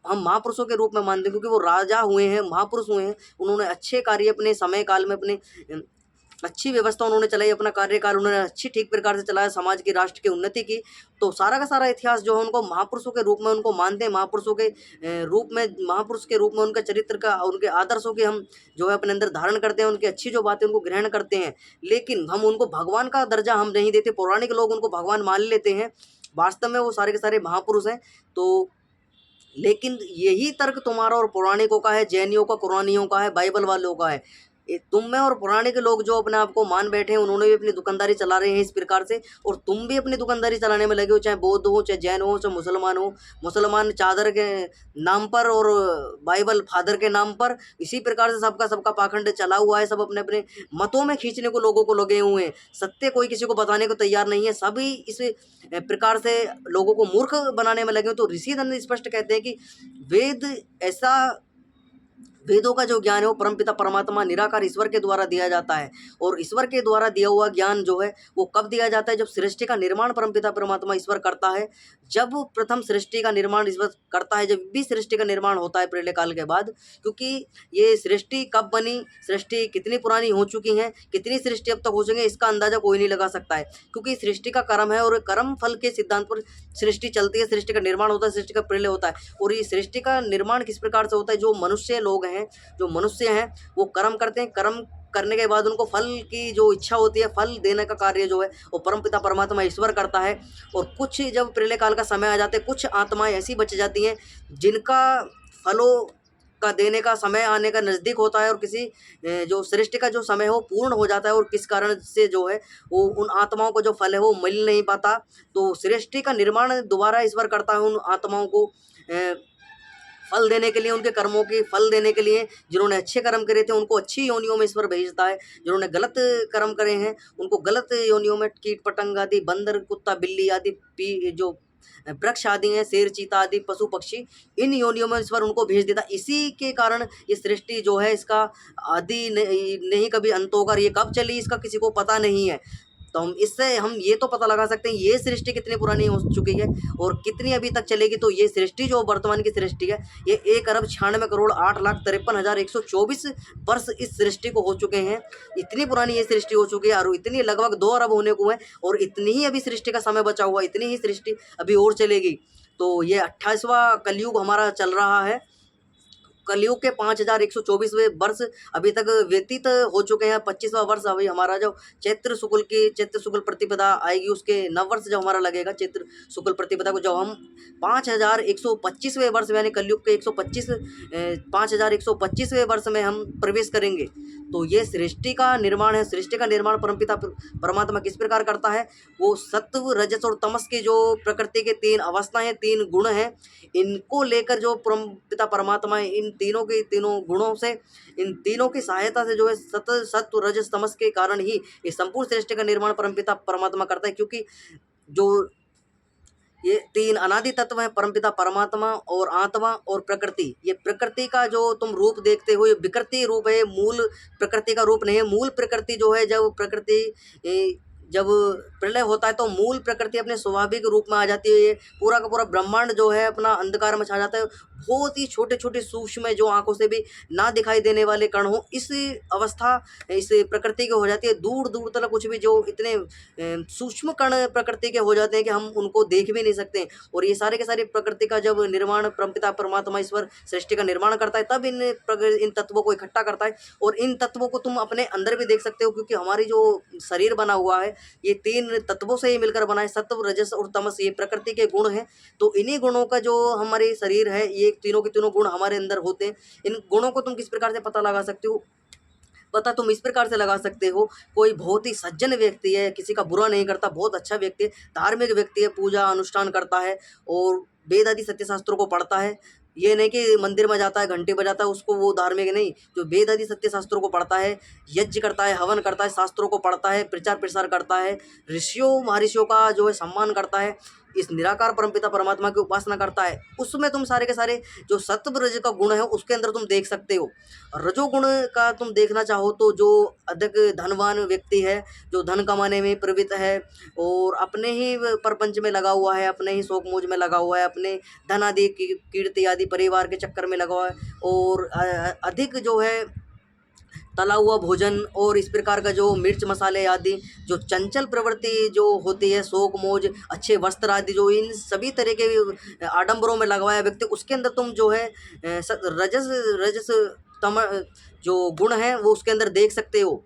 हम महापुरुषों के रूप में मानते हैं, क्योंकि वो राजा हुए हैं, महापुरुष हुए हैं। उन्होंने अच्छे कार्य अपने समय काल में अपने अच्छी व्यवस्था उन्होंने चलाई, अपना कार्यकाल उन्होंने अच्छी ठीक प्रकार से चलाया, समाज की राष्ट्र की उन्नति की। तो सारा का सारा इतिहास जो है उनको महापुरुषों के रूप में उनको मानते हैं, महापुरुषों के रूप में, महापुरुष के रूप में उनके चरित्र का, उनके आदर्शों के हम जो है अपने अंदर धारण करते हैं, उनकी अच्छी जो बातें उनको ग्रहण करते हैं। लेकिन हम उनको भगवान का दर्जा हम नहीं देते। पौराणिक लोग उनको भगवान मान लेते हैं, वास्तव में वो सारे के सारे महापुरुष हैं। तो लेकिन यही तर्क तुम्हारा और पौराणिकों का है, जैनियों का, कुरानियों का है, बाइबल वालों का है। तुम में और पुराने के लोग जो अपने आप को मान बैठे हैं, उन्होंने भी अपनी दुकानदारी चला रहे हैं इस प्रकार से, और तुम भी अपनी दुकानदारी चलाने में लगे हो, चाहे बौद्ध हो, चाहे जैन हो, चाहे मुसलमान हो। मुसलमान चादर के नाम पर और बाइबल फादर के नाम पर, इसी प्रकार से सबका सबका पाखंड चला हुआ है। सब अपने अपने मतों में खींचने को लोगों को लगे हुए हैं, सत्य कोई किसी को बताने को तैयार नहीं है। सभी इस प्रकार से लोगों को मूर्ख बनाने में लगे हो। तो ऋषि दंड स्पष्ट कहते हैं कि वेद ऐसा, वेदों का जो ज्ञान है वो परमपिता परमात्मा निराकार ईश्वर के द्वारा दिया जाता है। और ईश्वर के द्वारा दिया हुआ ज्ञान जो है वो कब दिया जाता है? जब सृष्टि का निर्माण परमपिता परमात्मा ईश्वर करता है। जब प्रथम सृष्टि का निर्माण ईश्वर करता है, जब भी सृष्टि का निर्माण होता है प्रलय काल के बाद, क्योंकि ये सृष्टि कब बनी, सृष्टि कितनी पुरानी हो चुकी है, कितनी सृष्टि अब तक हो चुकी है, इसका अंदाजा कोई नहीं लगा सकता है। क्योंकि सृष्टि का कर्म है और कर्म फल के सिद्धांत पर सृष्टि चलती है, सृष्टि का निर्माण होता है, सृष्टि का प्रलय होता है। और ये सृष्टि का निर्माण किस प्रकार से होता है? जो मनुष्य लोग हैं, जो मनुष्य हैं, वो कर्म करते हैं, कर्म करने के बाद उनको फल की जो इच्छा होती है, फल देने का कार्य जो है वो परमपिता परमात्मा ईश्वर करता है। और कुछ जब प्रलय काल का समय आ जाते हैं, कुछ आत्माएं ऐसी बच जाती हैं जिनका फलों का देने का समय आने का नज़दीक होता है, और किसी जो सृष्टि का जो समय हो पूर्ण हो जाता है, और किस कारण से जो है वो उन आत्माओं को जो फल है वो मिल नहीं पाता। तो सृष्टि का निर्माण दोबारा ईश्वर करता है उन आत्माओं को फल देने के लिए, उनके कर्मों की फल देने के लिए। जिन्होंने अच्छे कर्म करे थे उनको अच्छी योनियों में ईश्वर भेजता है, जिन्होंने गलत कर्म करे हैं उनको गलत योनियों में, कीट पतंग आदि, बंदर, कुत्ता, बिल्ली आदि जो वृक्ष आदि हैं, शेर, चीता आदि पशु पक्षी, इन योनियों में ईश्वर उनको भेज देता। इसी के कारण ये सृष्टि जो है इसका आदि नहीं कभी अंत होगा, ये कब चली इसका किसी को पता नहीं है। तो हम इससे हम ये तो पता लगा सकते हैं ये सृष्टि कितनी पुरानी हो चुकी है और कितनी अभी तक चलेगी। तो ये सृष्टि जो वर्तमान की सृष्टि है ये 1,96,08,53,124 वर्ष इस सृष्टि को हो चुके हैं। इतनी पुरानी ये सृष्टि हो चुकी है और इतनी लगभग 2 अरब होने को है, और इतनी ही अभी सृष्टि का समय बचा हुआ, इतनी ही सृष्टि अभी और चलेगी। तो ये 28वां कलयुग हमारा चल रहा है। कलयुग के 5,124वें वर्ष अभी तक व्यतीत हो चुके हैं। 25वां वर्ष अभी हमारा जो चैत्र शुक्ल प्रतिपदा आएगी, उसके नव वर्ष जब हमारा लगेगा चैत्र शुक्ल प्रतिपदा को, जब हम 5,125वें वर्ष यानी कलयुग के 5,125वें वर्ष में हम प्रवेश करेंगे। तो ये सृष्टि का निर्माण है। सृष्टि का निर्माण परमपिता परमात्मा किस प्रकार करता है? वो सत्व, रजस और तमस की जो प्रकृति के 3 अवस्थाएं हैं, 3 गुण हैं, इनको लेकर जो परमपिता परमात्मा है, इन तीनों के तीनों गुणों से, इन तीनों की सहायता से जो है सत्व, रजस, तमस के कारण ही ये संपूर्ण सृष्टि का निर्माण परमपिता परमात्मा करता है। क्योंकि जो ये 3 अनादि तत्व हैं, परमपिता परमात्मा और आत्मा और प्रकृति। ये प्रकृति का जो तुम रूप देखते हो ये विकृति रूप है, मूल प्रकृति का रूप नहीं है। मूल प्रकृति जो है, जब प्रकृति जब प्रलय होता है तो मूल प्रकृति अपने स्वाभाविक रूप में आ जाती है। ये पूरा का पूरा ब्रह्मांड जो है अपना अंधकार में छा जाता है। बहुत ही छोटे छोटे सूक्ष्म, जो आंखों से भी ना दिखाई देने वाले कण हो, इस अवस्था इस प्रकृति की हो जाती है। दूर दूर तक कुछ भी जो इतने सूक्ष्म कण प्रकृति के हो जाते हैं कि हम उनको देख भी नहीं सकते। और ये सारे के सारे प्रकृति का जब निर्माण परमपिता परमात्मा ईश्वर सृष्टि का निर्माण करता है, तब इन तत्वों को इकट्ठा करता है। और इन तत्वों को तुम अपने अंदर भी देख सकते हो, क्योंकि हमारी जो शरीर बना हुआ है ये 3 तत्वों से ही मिलकर बना है। सत्व, रजस और तमस, ये प्रकृति के गुण हैं। तो इन्हीं गुणों का जो हमारे शरीर है, ये तीनों के तीनों गुण हमारे अंदर होते हैं। इन गुणों को तुम किस प्रकार से पता लगा सकते हो? पता तुम इस प्रकार से लगा सकते हो, कोई बहुत ही सज्जन व्यक्ति है, किसी का बुरा नहीं करता, बहुत अच्छा व्यक्ति है, धार्मिक व्यक्ति है, पूजा अनुष्ठान करता है और वेद आदि सत्य शास्त्रों को पढ़ता है। ये नहीं कि मंदिर में जाता है, घंटी बजाता है, उसको वो धार्मिक नहीं। जो वेद आदि सत्य शास्त्रों को पढ़ता है, यज्ञ करता है, हवन करता है, शास्त्रों को पढ़ता है, प्रचार प्रसार करता है, ऋषियों महर्षियों का जो है सम्मान करता है, इस निराकार परमपिता परमात्मा की उपासना करता है, उसमें तुम सारे के सारे जो सत्व रज का गुण है उसके अंदर तुम देख सकते हो। रजोगुण का तुम देखना चाहो तो जो अधिक धनवान व्यक्ति है, जो धन कमाने में प्रवृत्त है और अपने ही प्रपंच में लगा हुआ है, अपने ही शौक मौज में लगा हुआ है, अपने धन आदि कीर्ति आदि परिवार के चक्कर में लगा हुआ है और अधिक जो है तला हुआ भोजन और इस प्रकार का जो मिर्च मसाले आदि जो चंचल प्रवृत्ति जो होती है, शौक मौज, अच्छे वस्त्र आदि जो इन सभी तरह के आडंबरों में लगवाया व्यक्ति, उसके अंदर तुम जो है रजस रजस तम जो गुण है वो उसके अंदर देख सकते हो।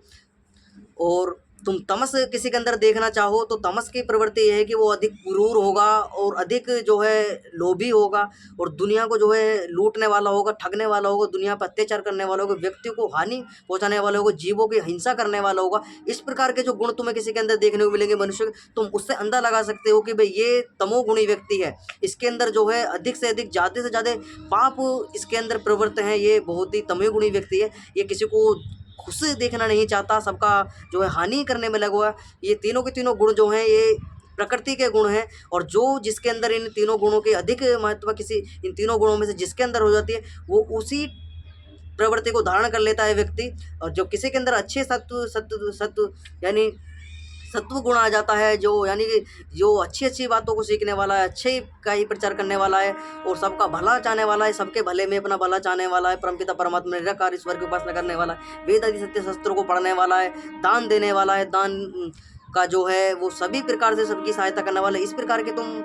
और तुम तमस किसी के अंदर देखना चाहो तो तमस की प्रवृत्ति यह है कि वो अधिक क्रूर होगा और अधिक जो है लोभी होगा और दुनिया को जो है लूटने वाला होगा, ठगने वाला होगा, दुनिया पर अत्याचार करने वाला होगा, व्यक्तियों को हानि पहुंचाने वाला होगा, जीवों की हिंसा करने वाला होगा। इस प्रकार के जो गुण तुम्हें किसी के अंदर देखने को मिलेंगे मनुष्य के, तुम उससे अंदाजा लगा सकते हो कि भाई ये तमोगुणी व्यक्ति है, इसके अंदर जो है अधिक से अधिक ज़्यादा से ज़्यादा पाप इसके अंदर प्रवृत्त हैं, ये बहुत ही तमोगुणी व्यक्ति है, ये किसी को खुश देखना नहीं चाहता, सबका जो है हानि करने में लगा हुआ है। ये तीनों के तीनों गुण जो हैं ये प्रकृति के गुण हैं और जो जिसके अंदर इन तीनों गुणों के अधिक महत्व किसी इन तीनों गुणों में से जिसके अंदर हो जाती है वो उसी प्रवृत्ति को धारण कर लेता है व्यक्ति। और जो किसी के अंदर अच्छे सत्व सत्व सत्व यानी सत्व गुण आ जाता है, जो यानी कि जो अच्छी अच्छी बातों को सीखने वाला है, अच्छे का ही प्रचार करने वाला है और सबका भला चाहने वाला है, सबके भले में अपना भला चाहने वाला है, परमपिता परमात्मा निराकार ईश्वर की उपासना करने वाला है, वेद आदि सत्य शास्त्रों को पढ़ने वाला है, दान देने वाला है, दान का जो है वो सभी प्रकार से सबकी सहायता करने वाला है। इस प्रकार के तुम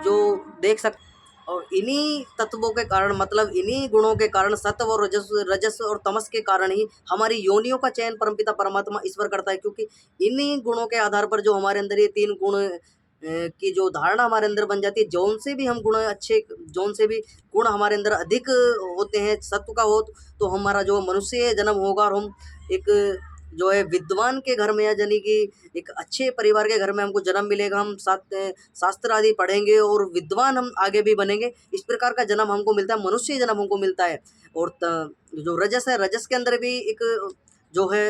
जो देख सकते और इन्हीं तत्वों के कारण मतलब इन्हीं गुणों के कारण सत्व और रजस और तमस के कारण ही हमारी योनियों का चयन परमपिता परमात्मा ईश्वर करता है, क्योंकि इन्हीं गुणों के आधार पर जो हमारे अंदर ये तीन गुण की जो धारणा हमारे अंदर बन जाती है, जौन से भी हम गुण अच्छे जौन से भी गुण हमारे अंदर अधिक होते हैं सत्व का हो तो हमारा जो मनुष्य जन्म होगा और हम एक जो है विद्वान के घर में यानी कि एक अच्छे परिवार के घर में हमको जन्म मिलेगा, हम शास्त्र आदि पढ़ेंगे और विद्वान हम आगे भी बनेंगे। इस प्रकार का जन्म हमको मिलता है, मनुष्य जन्म हमको मिलता है। और जो रजस है, रजस के अंदर भी एक जो है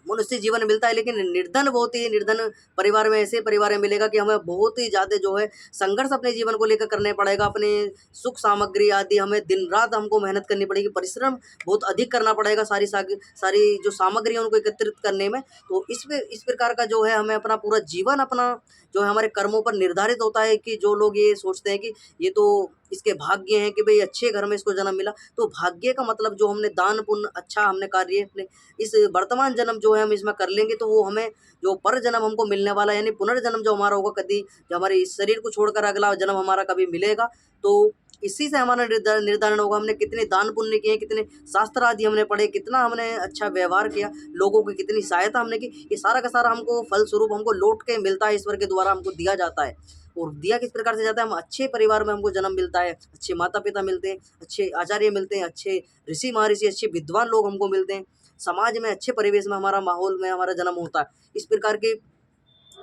मनुष्य जीवन मिलता है, लेकिन निर्धन बहुत ही निर्धन परिवार में ऐसे परिवार में मिलेगा कि हमें बहुत ही ज़्यादा जो है संघर्ष अपने जीवन को लेकर करने पड़ेगा, अपने सुख सामग्री आदि हमें दिन रात हमको मेहनत करनी पड़ेगी, परिश्रम बहुत अधिक करना पड़ेगा सारी जो सामग्री है उनको एकत्रित करने में। तो इस प्रकार का जो है हमें अपना पूरा जीवन अपना जो है हमारे कर्मों पर निर्धारित होता है कि जो लोग ये सोचते हैं कि ये तो इसके भाग्य हैं कि भाई अच्छे घर में इसको जन्म मिला, तो भाग्य का मतलब जो हमने दान पुण्य अच्छा हमने कार्य अपने इस वर्तमान जन्म जो है हम इसमें कर लेंगे तो वो हमें जो पर जन्म हमको मिलने वाला यानी पुनर्जन्म जो हमारा होगा कभी जो हमारे इस शरीर को छोड़कर अगला जन्म हमारा कभी मिलेगा, तो इसी से हमारा निर्धारण होगा हमने कितने दान पुण्य किए, कितने शास्त्र आदि हमने पढ़े, कितना हमने अच्छा व्यवहार किया, लोगों की कितनी सहायता हमने की, ये सारा का सारा हमको फल स्वरूप हमको लौट के मिलता है, ईश्वर के द्वारा हमको दिया जाता है। और दिया किस प्रकार से जाता है, हम अच्छे परिवार में हमको जन्म मिलता है, अच्छे माता पिता मिलते हैं, अच्छे आचार्य मिलते हैं, अच्छे ऋषि महर्षि अच्छे विद्वान लोग हमको मिलते हैं, समाज में अच्छे परिवेश में हमारा माहौल में हमारा जन्म होता है। इस प्रकार के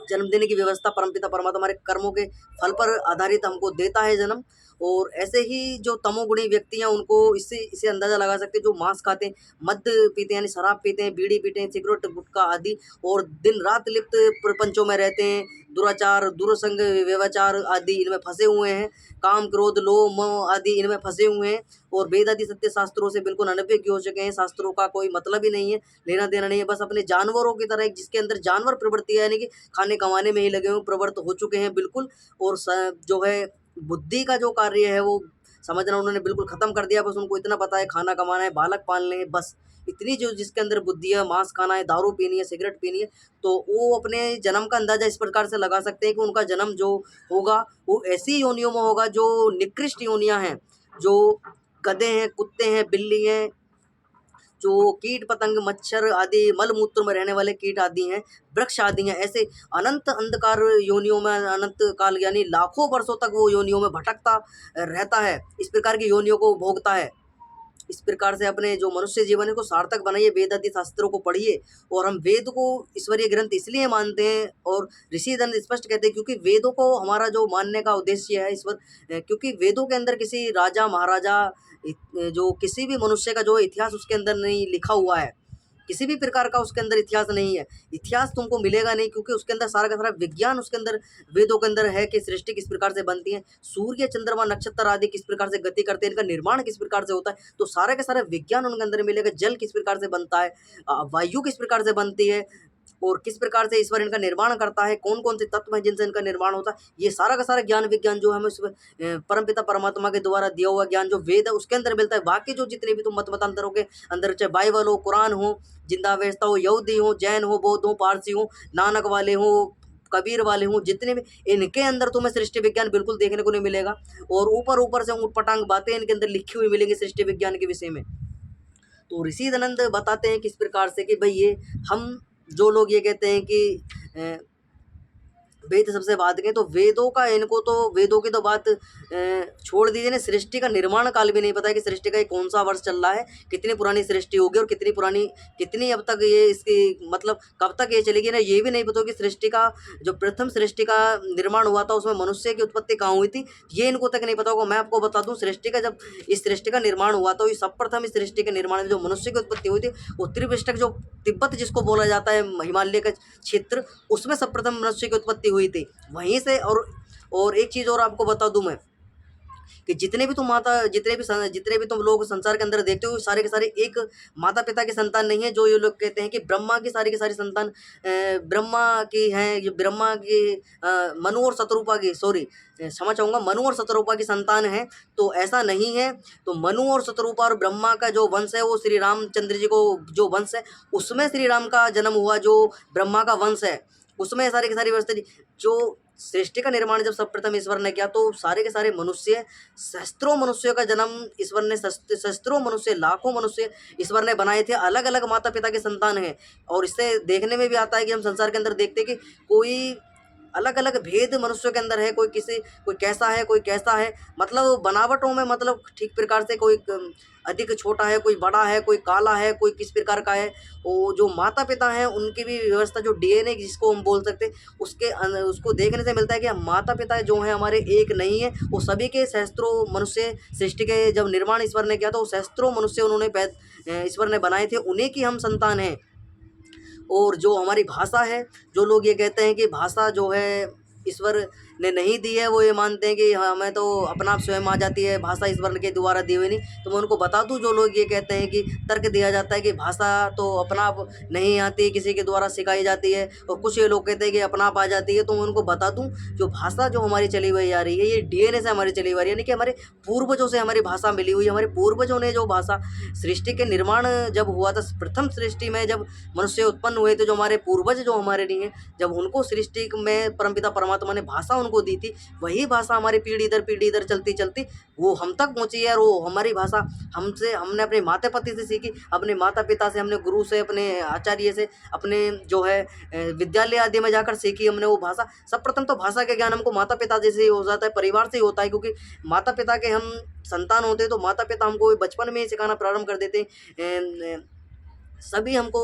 जन्म देने की व्यवस्था परमपिता परमात्मा हमारे कर्मों के फल पर आधारित हमको देता है जन्म। और ऐसे ही जो तमोगुणी व्यक्ति हैं उनको इससे अंदाज़ा लगा सकते हैं, जो मांस खाते हैं, मद पीते हैं यानी शराब पीते हैं, बीड़ी पीते हैं, सिगरेट गुटखा आदि और दिन रात लिप्त प्रपंचों में रहते हैं, दुराचार दुरसंग व्यभिचार आदि इनमें फंसे हुए हैं, काम क्रोध लोभ मोह आदि इनमें फंसे हुए हैं और वेद आदि सत्य शास्त्रों से बिल्कुल अनभिज्ञ हो चुके हैं, शास्त्रों का कोई मतलब ही नहीं है, लेना देना नहीं है, बस अपने जानवरों की तरह जिसके अंदर जानवर प्रवृत्ति है यानी कि खाने कमाने में ही लगे हुए प्रवृत्त हो चुके हैं बिल्कुल। और जो है बुद्धि का जो कार्य है वो समझना उन्होंने बिल्कुल ख़त्म कर दिया, बस उनको इतना पता है खाना कमाना है, बालक पालने हैं, बस इतनी जो जिसके अंदर बुद्धि है, मांस खाना है, दारू पीनी है, सिगरेट पीनी है, तो वो अपने जन्म का अंदाज़ा इस प्रकार से लगा सकते हैं कि उनका जन्म जो होगा वो ऐसी योनियों में होगा जो निकृष्ट योनियाँ हैं, जो गधे हैं, कुत्ते हैं, बिल्ली हैं, जो कीट पतंग मच्छर आदि मल मूत्र में रहने वाले कीट आदि हैं, वृक्ष आदि हैं, ऐसे अनंत अंधकार योनियों में अनंत काल यानी लाखों वर्षों तक वो योनियों में भटकता रहता है, इस प्रकार की योनियों को भोगता है। इस प्रकार से अपने जो मनुष्य जीवन है को सार्थक बनाइए, वेद आदि शास्त्रों को पढ़िए। और हम वेद को ईश्वरीय ग्रंथ इसलिए मानते हैं और ऋषि दंड स्पष्ट कहते हैं क्योंकि वेदों को हमारा जो मानने का उद्देश्य है ईश्वर, क्योंकि वेदों के अंदर किसी राजा महाराजा जो किसी भी मनुष्य का जो इतिहास उसके अंदर नहीं लिखा हुआ है, किसी भी प्रकार का उसके अंदर इतिहास नहीं है। इतिहास तुमको मिलेगा नहीं, क्योंकि उसके अंदर सारा का सारा विज्ञान उसके अंदर वेदों के अंदर है कि सृष्टि किस प्रकार से बनती है, सूर्य चंद्रमा नक्षत्र आदि किस प्रकार से गति करते हैं, इनका निर्माण किस प्रकार से होता है, तो सारा का सारा विज्ञान उनके अंदर मिलेगा। जल किस प्रकार से बनता है, वायु किस प्रकार से बनती है, और किस प्रकार से ईश्वर इनका निर्माण करता है, कौन कौन से तत्व हैं जिनसे इनका निर्माण होता है, ये सारा का सारा ज्ञान विज्ञान जो हमें परमपिता परमात्मा के द्वारा दिया हुआ ज्ञान जो वेद है उसके अंदर मिलता है। बाकी जो जितने भी तुम मत मतांतरों के अंदर, चाहे बाइबल हो, कुरान हो, जिंदावेस्ता हो, यहूदी हो, जैन हो, बौद्ध हो, पारसी हो, नानक वाले हो, कबीर वाले हों, जितने भी, इनके अंदर तुम्हें सृष्टि विज्ञान बिल्कुल देखने को नहीं मिलेगा। और ऊपर ऊपर से ऊटपटांग बातें इनके अंदर लिखी हुई मिलेंगी सृष्टि विज्ञान के विषय में। तो ऋषि दयानंद बताते हैं किस प्रकार से कि भाई ये हम जो लोग ये कहते हैं कि वेद सबसे बाद के, तो वेदों का इनको तो वेदों की तो बात छोड़ दीजिए ना, सृष्टि का निर्माण काल भी नहीं पता है कि सृष्टि का ये कौन सा वर्ष चल रहा है, कितनी पुरानी सृष्टि होगी और कितनी पुरानी, कितनी अब तक ये इसकी मतलब कब तक ये चलेगी ना, ये भी नहीं पता कि सृष्टि का जो प्रथम सृष्टि का निर्माण हुआ था उसमें मनुष्य की उत्पत्ति कहाँ हुई थी, ये इनको तक नहीं पता होगा। मैं आपको बता दूँ, सृष्टि का जब इस सृष्टि का निर्माण हुआ तो सब प्रथम इस सृष्टि के निर्माण में जो मनुष्य की उत्पत्ति हुई थी, उत्तरी पृष्ठ जो तिब्बत जिसको बोला जाता है, हिमालय का क्षेत्र, उसमें सब प्रथम मनुष्य की उत्पत्ति हुई थी वहीं से। और एक चीज़ और आपको बता दूं मैं कि जितने भी तुम लोग संसार के अंदर देखते हो, सारे के सारे एक माता पिता की संतान नहीं है। जो ये लोग कहते हैं कि ब्रह्मा की सारी संतान ब्रह्मा की हैं, ये ब्रह्मा की मनु और शतरूपा की, सॉरी क्षमा चाहूँगा, मनु और शतरूपा की संतान है, तो ऐसा नहीं है। तो मनु और शतरूपा और ब्रह्मा का जो वंश है वो श्री रामचंद्र जी को जो वंश है उसमें श्री राम का जन्म हुआ, जो ब्रह्मा का वंश है उसमें सारी की सारी व्यवस्था जो सृष्टि का निर्माण जब सर्वप्रथम ईश्वर ने किया, तो सारे के सारे मनुष्य, सहस्त्रों मनुष्यों का जन्म ईश्वर ने, सहस्त्रों मनुष्य, लाखों मनुष्य ईश्वर ने बनाए थे, अलग अलग माता पिता के संतान हैं। और इससे देखने में भी आता है कि हम संसार के अंदर देखते हैं कि कोई अलग अलग भेद मनुष्यों के अंदर है, कोई कैसा है, कोई कैसा है, मतलब बनावटों में, मतलब ठीक प्रकार से कोई अधिक छोटा है, कोई बड़ा है, कोई काला है, कोई किस प्रकार का है। वो जो माता पिता हैं उनकी भी व्यवस्था, जो डीएनए जिसको हम बोल सकते हैं, उसको देखने से मिलता है कि माता पिता जो हैं हमारे एक नहीं है, वो सभी के सहस्त्रों मनुष्य, सृष्टि के जब निर्माण ईश्वर ने किया तो सहस्त्रों मनुष्य उन्होंने ईश्वर ने बनाए थे, उन्हीं की हम संतान हैं। और जो हमारी भाषा है, जो लोग ये कहते हैं कि भाषा जो है ईश्वर ने नहीं दी है, वो ये मानते हैं कि हमें तो अपना आप स्वयं आ जाती है, भाषा ईश्वर के द्वारा दी हुई नहीं। तो मैं उनको बता दूं, जो लोग ये कहते हैं कि तर्क दिया जाता है कि भाषा तो अपना आप नहीं आती, किसी के द्वारा सिखाई जाती है, और कुछ ये लोग कहते हैं कि अपना आप आ जाती है, तो मैं उनको बता दूं, जो भाषा जो हमारी चली हुई आ रही है, ये डीएनए से हमारी चली हुई आ रही है, यानी कि हमारे पूर्वजों से हमारी भाषा मिली हुई है। हमारे पूर्वजों ने जो भाषा, सृष्टि के निर्माण जब हुआ था, प्रथम सृष्टि में जब मनुष्य उत्पन्न हुए थे, जो हमारे पूर्वज जो हमारे नहीं है, जब उनको सृष्टि में परमपिता परमात्मा ने भाषा उनको दी थी, वही भाषा हमारी पीढ़ी दर चलती चलती वो हम तक पहुंची है। और वो हमारी भाषा हमने अपने माता पिता से सीखी, अपने माता पिता से, हमने गुरु से, अपने आचार्य से, अपने जो है विद्यालय आदि में जाकर सीखी हमने वो भाषा। सब प्रथम तो भाषा का ज्ञान हमको माता पिता जैसे ही हो जाता है, परिवार से ही होता है, क्योंकि माता पिता के हम संतान होते हैं, तो माता पिता हमको बचपन में ही सिखाना प्रारंभ कर देते हैं। सभी हमको